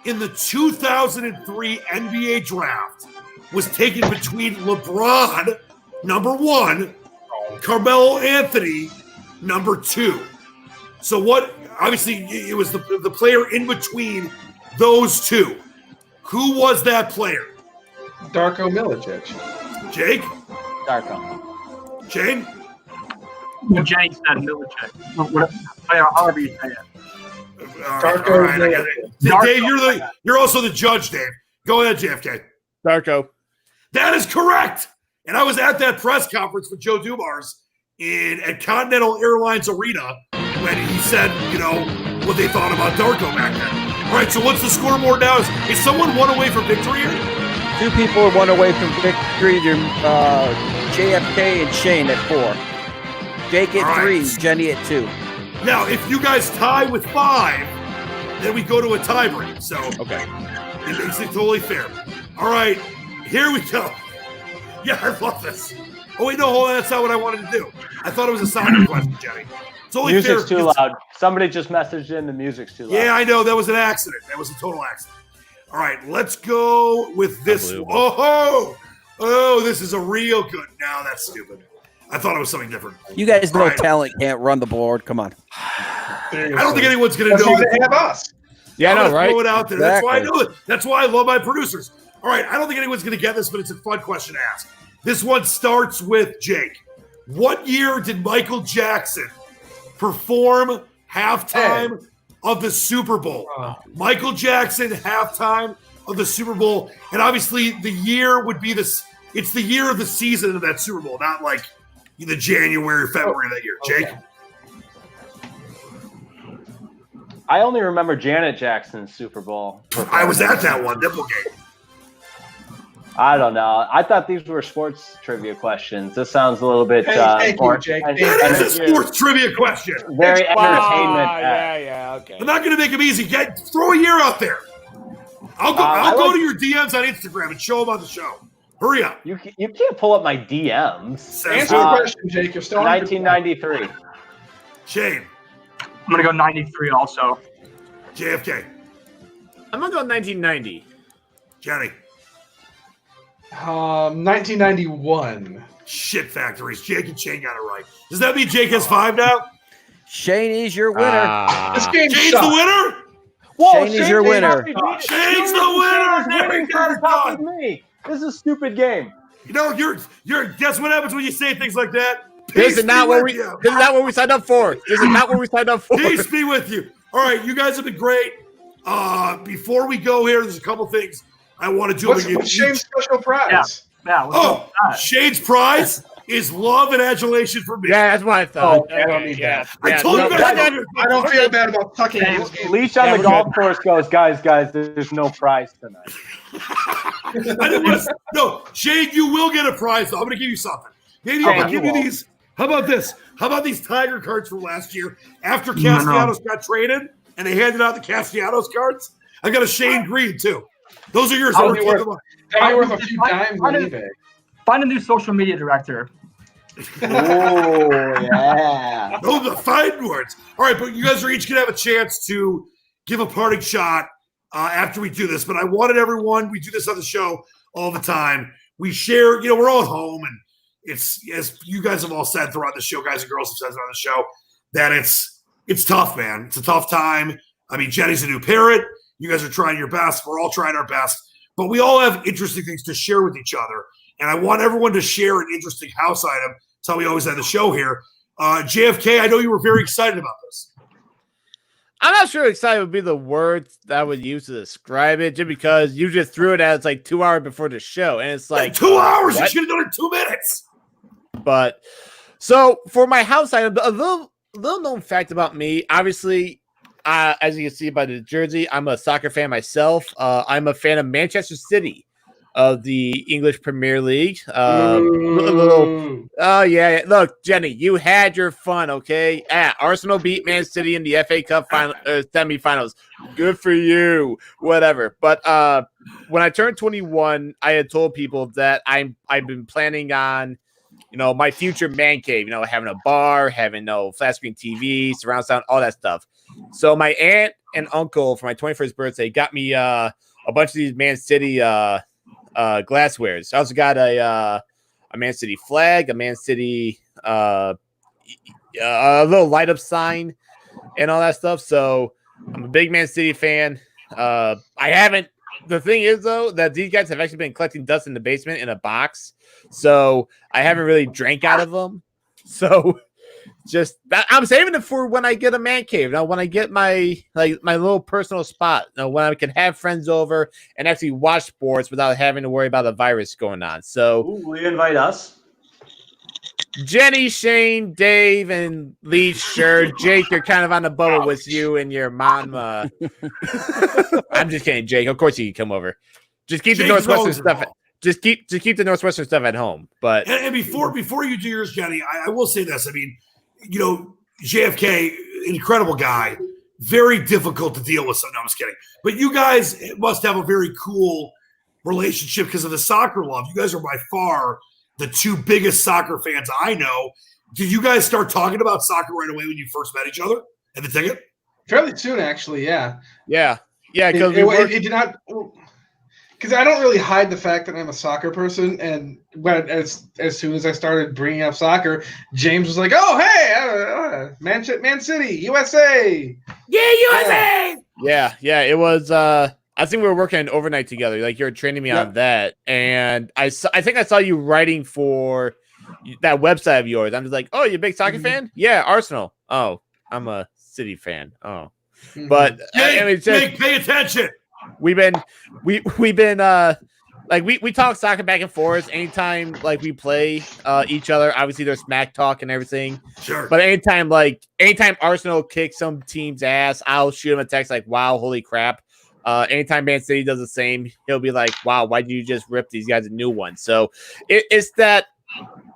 in the 2003 NBA draft was taken between LeBron, number 1, Carmelo Anthony, number 2? So what? Obviously, it was the player in between those two. Who was that player? Darko Milicic. Jake? Darko. Shane? Well, Jane said Milicic. However you say it. All right. Dave, you're also the judge, Dave. Go ahead, JFK. Darko. That is correct. And I was at that press conference with Joe Dumars at Continental Airlines Arena when he said, what they thought about Darko back then. All right, so what's the scoreboard now? Is someone one away from victory here? 2 people are 1 away from victory. JFK and Shane at 4. Jake at 3, Jenny at 2. Now, if you guys tie with 5, then we go to a tiebreak. So Okay. It makes it totally fair. All right, here we go. Yeah, I love this. Oh, wait, no, hold on. That's not what I wanted to do. I thought it was a soccer question, Jenny. It's only Music's fair too loud. Somebody just messaged in the music's too loud. Yeah, I know. That was an accident. That was a total accident. All right, let's go with this. Oh, this is a real good. No, that's stupid. I thought it was something different. You guys know talent can't run the board. Come on. I don't think anyone's going to know. They have us. Yeah, I know, right? Throw it out there. Exactly. That's why I know it. That's why I love my producers. All right, I don't think anyone's going to get this, but it's a fun question to ask. This one starts with Jake. What year did Michael Jackson perform halftime of the Super Bowl? Michael Jackson halftime of the Super Bowl, and obviously the year would be this. It's the year of the season of that Super Bowl, not like the January, February of that year. Jake? Okay. I only remember Janet Jackson's Super Bowl. I was at that one, Nipplegate. I don't know. I thought these were sports trivia questions. This sounds a little bit Thank you, Jake. That is a sports trivia question. Very entertainment. Yeah, okay. I'm not going to make them easy. Throw a year out there. I'll go to your DMs on Instagram and show them on the show. Hurry up. You can't pull up my DMs. Answer the question, Jake. You're still 1993. Shane. I'm going to go 93 also. JFK. I'm going to go 1990. Jenny. 1991. Shit factories. Jake and Shane got it right. Does that mean Jake has 5 now? Shane is your winner. This game Shane's sucks. the winner? Whoa, Shane is your winner. Shane's the winner. There you go. Me. This is a stupid game. You know, you're. Guess what happens when you say things like that? This is not what we signed up for. This is not what we signed up for. Peace be with you. All right, you guys have been great. Before we go here, there's a couple things I want to do. What's Shane's special prize? Yeah. Shane's prize is love and adulation for me. Yeah, that's what I thought. I don't need that. I told you guys. I don't feel bad about tucking in this game. Leash on the golf course goes, guys, there's no prize tonight. No, Shane, you will get a prize, though. I'm going to give you something. Maybe I'll give you these. How about this? How about these Tiger cards from last year after Castellanos got traded and they handed out the Castellanos cards? I got a Shane Green, too. Those are yours. Probably worth a few dimes on eBay. Find a new social media director. Oh, yeah. Those are the fine words. All right, but you guys are each going to have a chance to give a parting shot after we do this. But I wanted everyone, we do this on the show all the time. We share, we're all at home, and it's, as you guys have all said throughout the show, guys and girls have said throughout the show, that it's tough, man. It's a tough time. I mean, Jenny's a new parent. You guys are trying your best. We're all trying our best. But we all have interesting things to share with each other. And I want everyone to share an interesting house item. That's how we always have the show here. JFK, I know you were very excited about this. I'm not sure excited would be the words that I would use to describe it, just because you just threw it as like 2 hours before the show. And it's like 2 hours. What? You should have done it in 2 minutes. But so for my house item, a little known fact about me, obviously, as you can see by the jersey, I'm a soccer fan myself. I'm a fan of Manchester City of the English Premier League. Look, Jenny, you had your fun, okay? Arsenal beat Man City in the FA Cup semifinals. Good for you. Whatever. But when I turned 21, I had told people that I've been planning on, my future man cave, having a bar, having flat screen TV, surround sound, all that stuff. So my aunt and uncle for my 21st birthday got me a bunch of these Man City glasswares. I also got a Man City flag, a Man City a little light up sign, and all that stuff. So I'm a big Man City fan. The thing is, though, that these guys have actually been collecting dust in the basement in a box, so I haven't really drank out of them. So just that, I'm saving it for when I get a man cave. Now, when I get my little personal spot, when I can have friends over and actually watch sports without having to worry about a virus going on. So, will you invite us? Jenny, Shane, Dave, and Lee, sure. Jake, you're kind of on the bubble with you and your mom. I'm just kidding, Jake. Of course you can come over. Just keep the Northwestern stuff. Just keep the Northwestern stuff at home. But and before you do yours, Jenny, I will say this. I mean, JFK, incredible guy, very difficult to deal with. So no, I'm just kidding. But you guys must have a very cool relationship because of the soccer love. You guys are by far the 2 biggest soccer fans I know. Did you guys start talking about soccer right away when you first met each other at the ticket? Fairly soon, actually, yeah. Yeah. Because it did not. Because I don't really hide the fact that I'm a soccer person, and as soon as I started bringing up soccer, James was like, "Oh, hey, Man City, USA, yeah, USA." Yeah. It was. I think we were working overnight together. Like you were training me on that, and I think I saw you writing for that website of yours. I'm just like, oh, you a big soccer fan? Yeah, Arsenal. Oh, I'm a City fan. Oh, but Jake, I mean, Jake, pay attention. We've been like we talk soccer back and forth anytime like we play each other. Obviously, there's smack talk and everything. Sure. But anytime Arsenal kicks some team's ass, I'll shoot him a text like, "Wow, holy crap." Anytime Man City does the same, he'll be like, "Wow, why did you just rip these guys a new one?" So it's that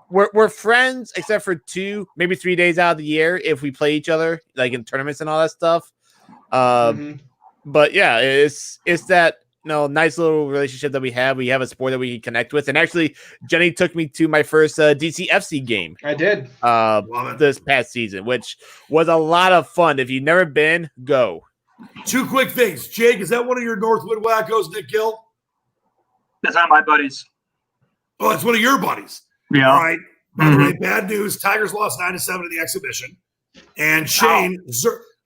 we're friends except for 2, maybe 3 days out of the year if we play each other, like in tournaments and all that stuff. But yeah, it's that nice little relationship that we have. We have a sport that we can connect with. And actually, Jenny took me to my first DCFC game. I did. This past season, which was a lot of fun. If you've never been, go. 2 quick things. Jake, is that one of your Northwood wackos, Nick Gill? That's not my buddies. Oh, it's one of your buddies. Yeah. All right. By the way, bad news. Tigers lost 9-7 in the exhibition. And Shane,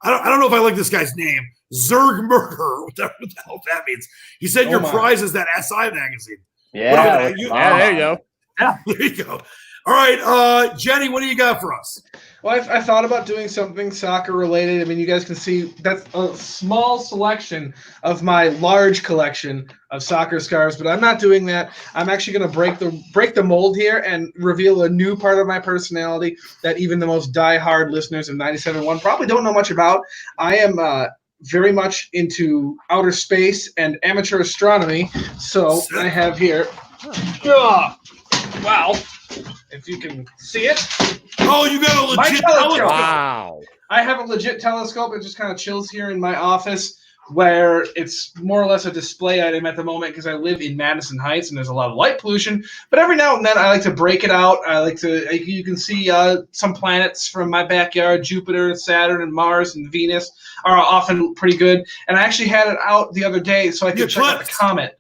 I don't know if I like this guy's name. Zergmurger, whatever the hell that means. He said your prize is that SI magazine. Yeah. There you go. Yeah. There you go. All right, Jenny, what do you got for us? Well, I thought about doing something soccer related. I mean, you guys can see that's a small selection of my large collection of soccer scarves, but I'm not doing that. I'm actually going to break the mold here and reveal a new part of my personality that even the most diehard listeners of 97.1 probably don't know much about. I am very much into outer space and amateur astronomy, so I have here. Wow. If you can see it. Oh, you got a legit telescope. Wow. I have a legit telescope. It just kind of chills here in my office where it's more or less a display item at the moment because I live in Madison Heights and there's a lot of light pollution. But every now and then I like to break it out. You can see some planets from my backyard. Jupiter, Saturn, and Mars and Venus are often pretty good. And I actually had it out the other day so I could check out the comet.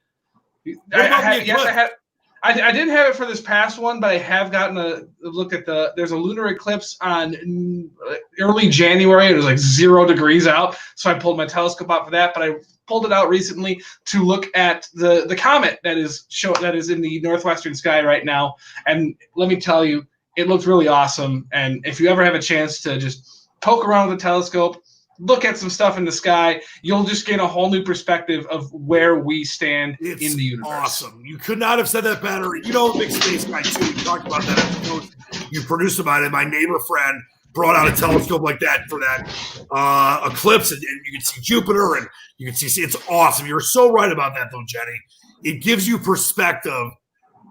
I didn't have it for this past one, but I have gotten a look at there's a lunar eclipse on early January. It was like 0 degrees out. So I pulled my telescope out for that, but I pulled it out recently to look at the comet that is in the northwestern sky right now. And let me tell you, it looks really awesome. And if you ever have a chance to just poke around with a telescope, look at some stuff in the sky, you'll just gain a whole new perspective of where we stand in the universe. Awesome. You could not have said that better. You know, big space guy, too. We talked about that. You produced about it. My neighbor friend brought out a telescope like that for that eclipse, and you can see Jupiter, and you can see it's awesome. You're so right about that, though, Jenny. It gives you perspective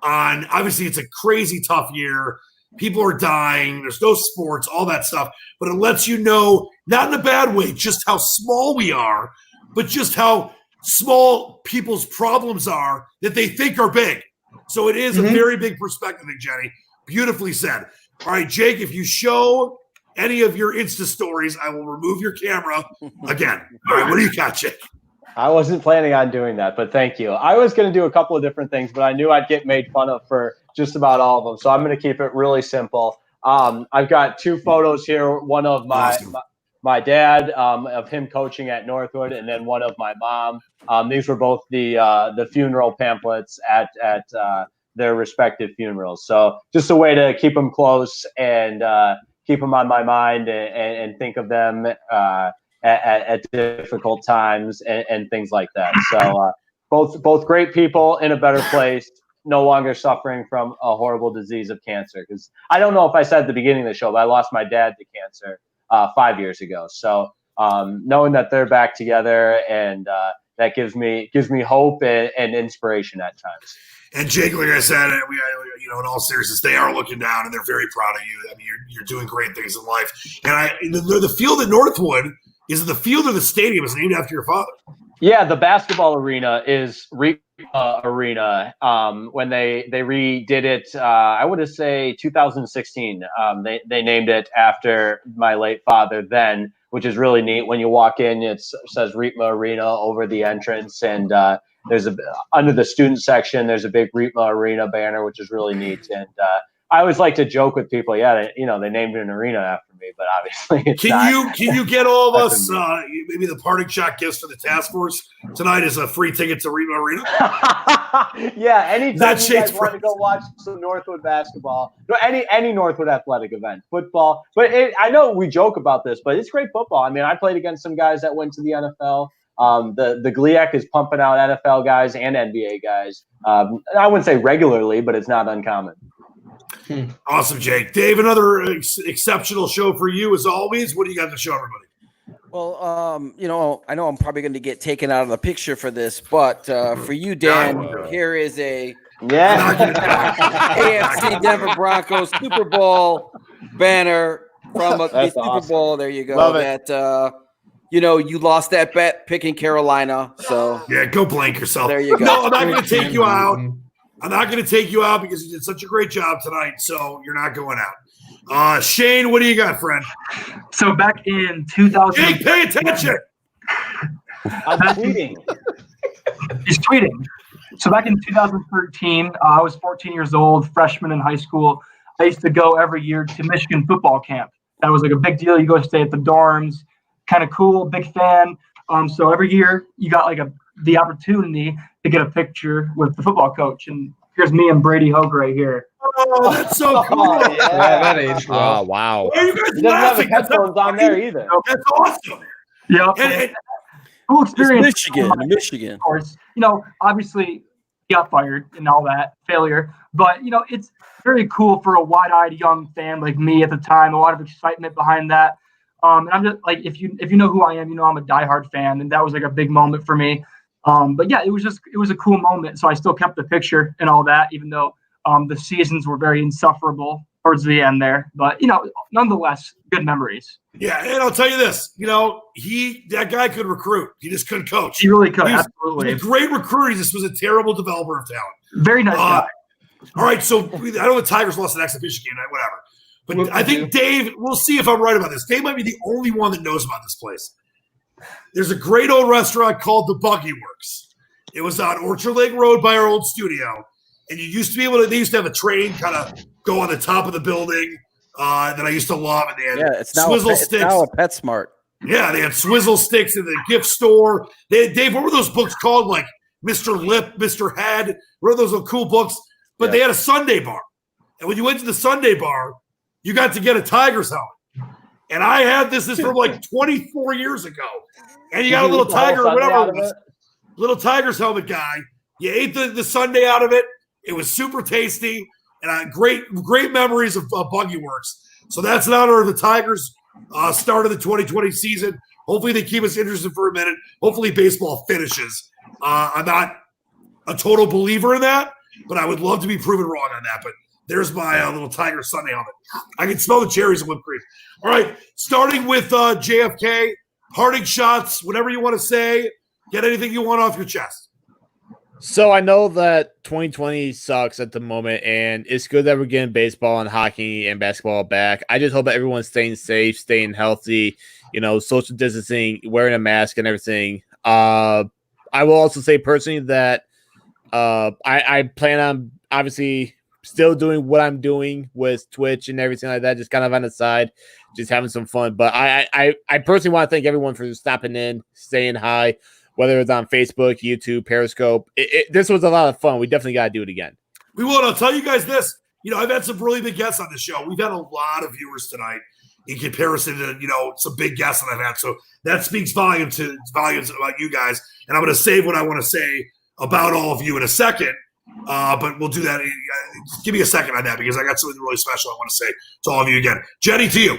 on, obviously, it's a crazy tough year. People are dying. There's no sports, all that stuff. But it lets you know, not in a bad way, just how small we are, but just how small people's problems are that they think are big. So it is a very big perspective, Jenny. Beautifully said. All right, Jake, if you show any of your Insta stories, I will remove your camera again. All right, what do you got, Jake? I wasn't planning on doing that, but thank you. I was going to do a couple of different things, but I knew I'd get made fun of for just about all of them. So I'm going to keep it really simple. I've got 2 photos here. One of my dad, of him coaching at Northwood, and then one of my mom. These were both the funeral pamphlets at their respective funerals. So just a way to keep them close and keep them on my mind and think of them at difficult times and things like that. So both great people in a better place, no longer suffering from a horrible disease of cancer. Because I don't know if I said at the beginning of the show, but I lost my dad to cancer 5 years ago. So knowing that they're back together and that gives me hope and inspiration at times. And Jake, like I said, in all seriousness, they are looking down and they're very proud of you. I mean, you're doing great things in life. And the field at Northwood, is it the field or the stadium is named after your father? Yeah, the basketball arena is Riepma Arena. When they redid it, I would say 2016. They named it after my late father then, which is really neat. When you walk in, it says Riepma Arena over the entrance, and there's under the student section, there's a big Riepma Arena banner, which is really neat. And I always like to joke with people. Yeah, they named an arena after me, but obviously, can you get all of us maybe the parting shot gifts for the task force tonight is a free ticket to Riepma Arena? Yeah, anytime you guys want to go watch some Northwood basketball, any Northwood athletic event, football. But I know we joke about this, but it's great football. I mean, I played against some guys that went to the NFL. The GLIAC is pumping out NFL guys and NBA guys. I wouldn't say regularly, but it's not uncommon. Awesome, Jake. Dave, another exceptional show for you as always. What do you got to show everybody? Well, I know I'm probably going to get taken out of the picture for this, but for you, Dan, here is a AFC Denver Broncos Super Bowl banner from the Super Bowl. There you go. Love it. That you lost that bet picking Carolina. So yeah, go blank yourself. There you go. No, I'm not going to take you out. I'm not going to take you out because you did such a great job tonight. So you're not going out. Shane, what do you got, friend? So back in 2000, Jake, pay attention. I'm tweeting. He's tweeting. So back in 2013, I was 14 years old, freshman in high school. I used to go every year to Michigan football camp. That was like a big deal. You go stay at the dorms, kind of cool, big fan. So every year you got like the opportunity to get a picture with the football coach. And here's me and Brady Hogue right here. Oh, that's so cool. Yeah, that aged well. Oh, wow. Why are you guys He doesn't have the laughing? headphones on there either. That's awesome. Yeah. And Cool experience. Michigan. Of course, obviously he got fired and all that, failure. But, it's very cool for a wide-eyed young fan like me at the time, a lot of excitement behind that. And I'm just like, if you know who I am, I'm a diehard fan, and that was like a big moment for me. But yeah, it was a cool moment. So I still kept the picture and all that, even though the seasons were very insufferable towards the end there. But, nonetheless, good memories. yeah, and I'll tell you this, that guy could recruit. He just couldn't coach. He really could, He was absolutely. a great recruiter. He just was a terrible developer of talent. Very nice guy. All right, so I know the Tigers lost an exhibition game, whatever. But I think Dave, we'll see if I'm right about this. Dave might be the only one that knows about this place. There's a great old restaurant called the Buggy Works. It was on Orchard Lake Road by our old studio. And you used to be able to, they used to have a train kind of go on the top of the building that I used to love. And they had Swizzle sticks. It's now a PetSmart. Yeah, they had Swizzle sticks in the gift store. Dave, what were those books called? Like Mr. Lip, Mr. Head. What are those little cool books? But they had a Sunday bar. And when you went to the Sunday bar, you got to get a Tigers helmet. And I had this from like 24 years ago. And you got a little tiger or whatever it was. Little Tigers helmet guy. You ate the Sunday out of it. It was super tasty. And great memories of Buggy Works. So that's in honor of the Tigers start of the 2020 season. Hopefully they keep us interested for a minute. Hopefully baseball finishes. I'm not a total believer in that, but I would love to be proven wrong on that. But there's my little Tiger Sunday helmet. I can smell the cherries and whipped cream. All right, starting with JFK, parting shots, whatever you want to say. Get anything you want off your chest. So I know that 2020 sucks at the moment, and it's good that we're getting baseball and hockey and basketball back. I just hope that everyone's staying safe, staying healthy, social distancing, wearing a mask and everything. I will also say personally that I plan on obviously still doing what I'm doing with Twitch and everything like that, just kind of on the side, just having some fun. But I personally want to thank everyone for stopping in, saying hi, whether it's on Facebook, YouTube, Periscope. This was a lot of fun. We definitely got to do it again. We will. And I'll tell you guys this. I've had some really big guests on the show. We've had a lot of viewers tonight in comparison to, some big guests that I've had. So that speaks volumes about you guys. And I'm going to save what I want to say about all of you in a second. But we'll do that. Give me a second on that because I got something really special I want to say to all of you again. Jenny, to you.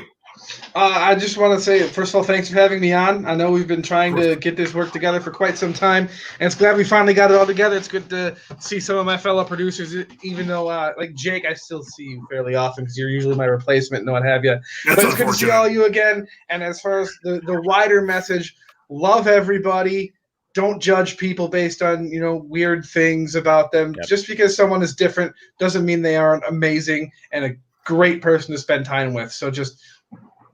I just want to say, first of all, thanks for having me on. I know we've been trying to get this work together for quite some time, and it's glad we finally got it all together. It's good to see some of my fellow producers, even though, like Jake, I still see you fairly often because you're usually my replacement and what have you. But it's good to see all you again. And as far as the wider message, love everybody. Don't judge people based on, weird things about them. Yep. Just because someone is different doesn't mean they aren't amazing and a great person to spend time with. So just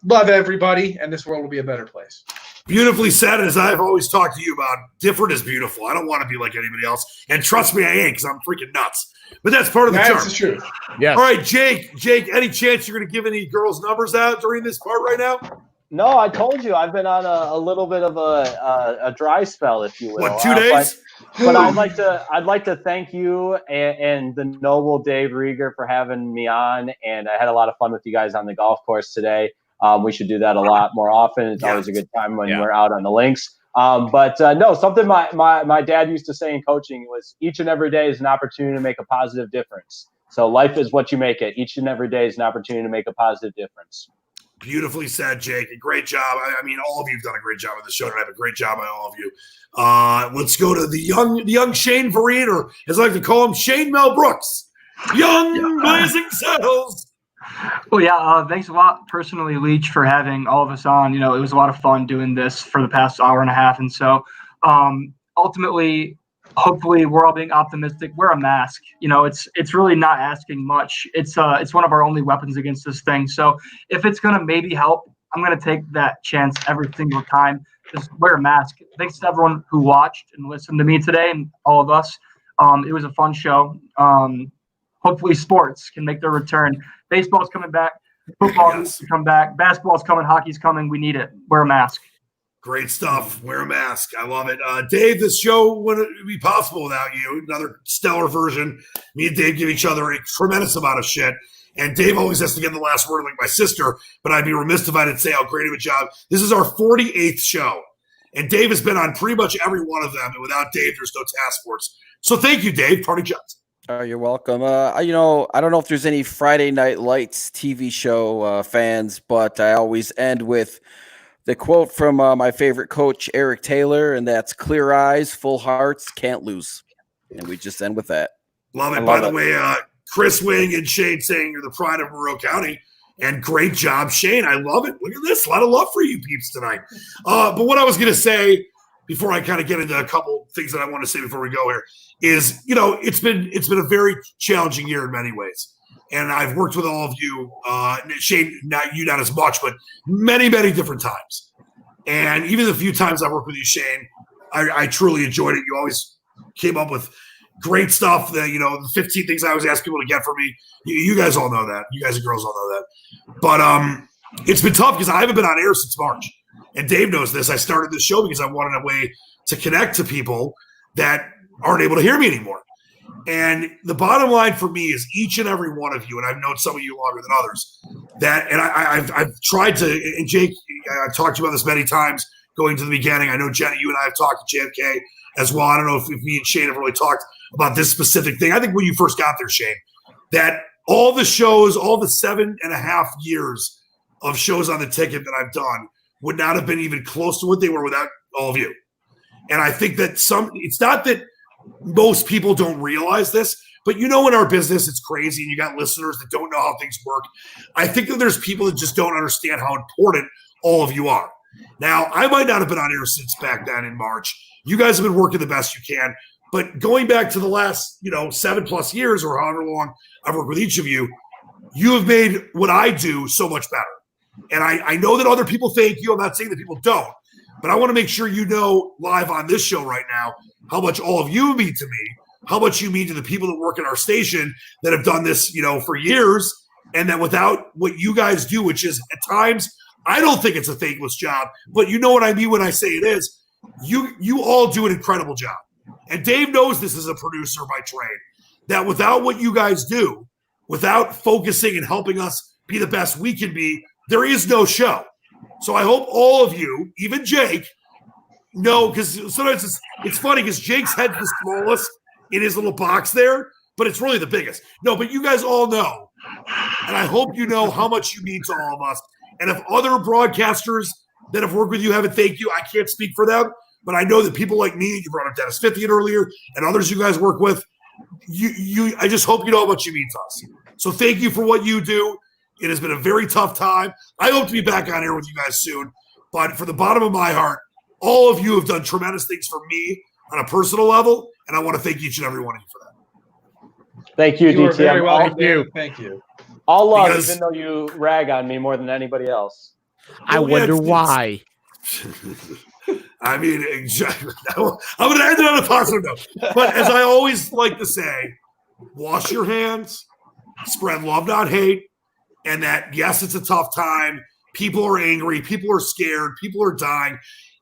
love everybody, and this world will be a better place. Beautifully said. As I've always talked to you about, different is beautiful. I don't want to be like anybody else. And trust me, I ain't, because I'm freaking nuts. But that's part of the charm. That's the truth. Yeah. All right, Jake, any chance you're going to give any girls' numbers out during this part right now? No, I told you I've been on a little bit of a dry spell, if you will. What, 2 days? But I'd like to thank you and the noble Dave Rieger for having me on, and I had a lot of fun with you guys on the golf course today. We should do that a lot more often. It's always a good time when we're out on the links. But no, something my dad used to say in coaching was each and every day is an opportunity to make a positive difference. So life is what you make it. Each and every day is an opportunity to make a positive difference. Beautifully said, Jake. A great job. I mean, all of you have done a great job on the show tonight. A great job by all of you. Let's go to the young Shane Vereen, or as I like to call him, Shane Mel Brooks. Young Blazing Saddles. Well, yeah, thanks a lot, personally, Leach, for having all of us on. You know, it was a lot of fun doing this for the past hour and a half. And so ultimately, hopefully, we're all being optimistic. Wear a mask. You know, it's really not asking much. It's one of our only weapons against this thing. So if it's going to maybe help, I'm going to take that chance every single time. Just wear a mask. Thanks to everyone who watched and listened to me today and all of us. It was a fun show. Hopefully sports can make their return. Baseball's coming back. Football needs to come back. Basketball's coming. Hockey's coming. We need it. Wear a mask. Great stuff. Wear a mask. I love it. Dave, this show wouldn't be possible without you. Another stellar version. Me and Dave give each other a tremendous amount of shit. And Dave always has to get the last word like my sister, but I'd be remiss if I didn't say how great of a job. This is our 48th show. And Dave has been on pretty much every one of them. And without Dave, there's no task force. So thank you, Dave. Party shots. You're welcome. I don't know if there's any Friday Night Lights TV show fans, but I always end with the quote from my favorite coach, Eric Taylor, and that's clear eyes, full hearts, can't lose. And we just end with that. Love it. By the way, Chris Wing and Shane saying you're the pride of Monroe County. And great job, Shane. I love it. Look at this. A lot of love for you peeps tonight. But what I was going to say before I kind of get into a couple things that I want to say before we go here is, it's been a very challenging year in many ways. And I've worked with all of you, Shane, not as much, but many, many different times. And even the few times I've worked with you, Shane, I truly enjoyed it. You always came up with great stuff that, the 15 things I always ask people to get for me. You guys all know that. You guys and girls all know that. But it's been tough because I haven't been on air since March. And Dave knows this. I started this show because I wanted a way to connect to people that aren't able to hear me anymore. And the bottom line for me is each and every one of you, and I've known some of you longer than others, I've tried to, and Jake, I've talked to you about this many times going to the beginning. I know, Jenny, you and I have talked to JFK as well. I don't know if me and Shane have really talked about this specific thing. I think when you first got there, Shane, that all the shows, all the 7.5 years of shows on the ticket that I've done would not have been even close to what they were without all of you. And I think that it's not that most people don't realize this, but in our business, it's crazy. And you got listeners that don't know how things work. I think that there's people that just don't understand how important all of you are. Now, I might not have been on air since back then in March. You guys have been working the best you can. But going back to the last, 7+ years or however long I've worked with each of you, you have made what I do so much better. And I know that other people thank you. I'm not saying that people don't. But I want to make sure you know live on this show right now how much all of you mean to me, how much you mean to the people that work at our station that have done this, for years, and that without what you guys do, which is at times, I don't think it's a thankless job, but you know what I mean when I say it is, you all do an incredible job. And Dave knows this as a producer by trade, that without what you guys do, without focusing and helping us be the best we can be, there is no show. So I hope all of you, even Jake, know, because sometimes it's funny because Jake's head's the smallest in his little box there, but it's really the biggest. No, but you guys all know, and I hope you know how much you mean to all of us. And if other broadcasters that have worked with you haven't thanked you, I can't speak for them, but I know that people like me, you brought up Dennis Fithian earlier, and others you guys work with, I just hope you know how much you mean to us. So thank you for what you do. It has been a very tough time. I hope to be back on air with you guys soon. But from the bottom of my heart, all of you have done tremendous things for me on a personal level, and I want to thank each and every one of you for that. Thank you, DT. Very welcome. Thank you. All love, even though you rag on me more than anybody else. I wonder why. I mean, exactly. I'm going to end it on a positive note. But as I always like to say, wash your hands, spread love, not hate. And that, yes, it's a tough time. People are angry. People are scared. People are dying.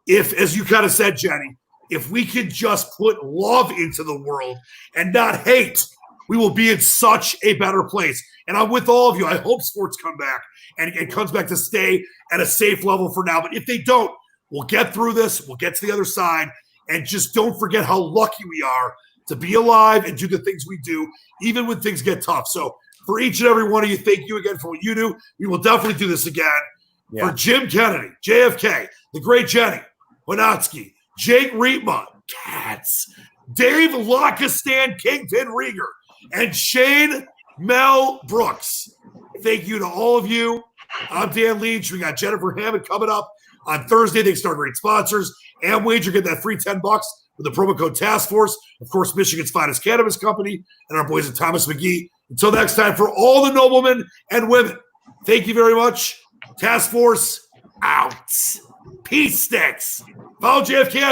If, as you kind of said, Jenny, if we could just put love into the world and not hate, we will be in such a better place. And I'm with all of you. I hope sports come back and it comes back to stay at a safe level for now. But if they don't, we'll get through this. We'll get to the other side. And just don't forget how lucky we are to be alive and do the things we do, even when things get tough. So for each and every one of you, thank you again for what you do. We will definitely do this again. Yeah. For Jim Kennedy, JFK, the great Jenny, Winotsky, Jake Riepma, Cats, Dave Lockistan, Kingpin Rieger, and Shane Mel Brooks. Thank you to all of you. I'm Dan Leach. We got Jennifer Hammond coming up on Thursday. They start great sponsors. Amwager, get that free $10 with the promo code Task Force. Of course, Michigan's finest cannabis company and our boys at Thomas McGee. Until next time, for all the noblemen and women, thank you very much. Task Force out. Peace sticks. Follow JFK on Twitter.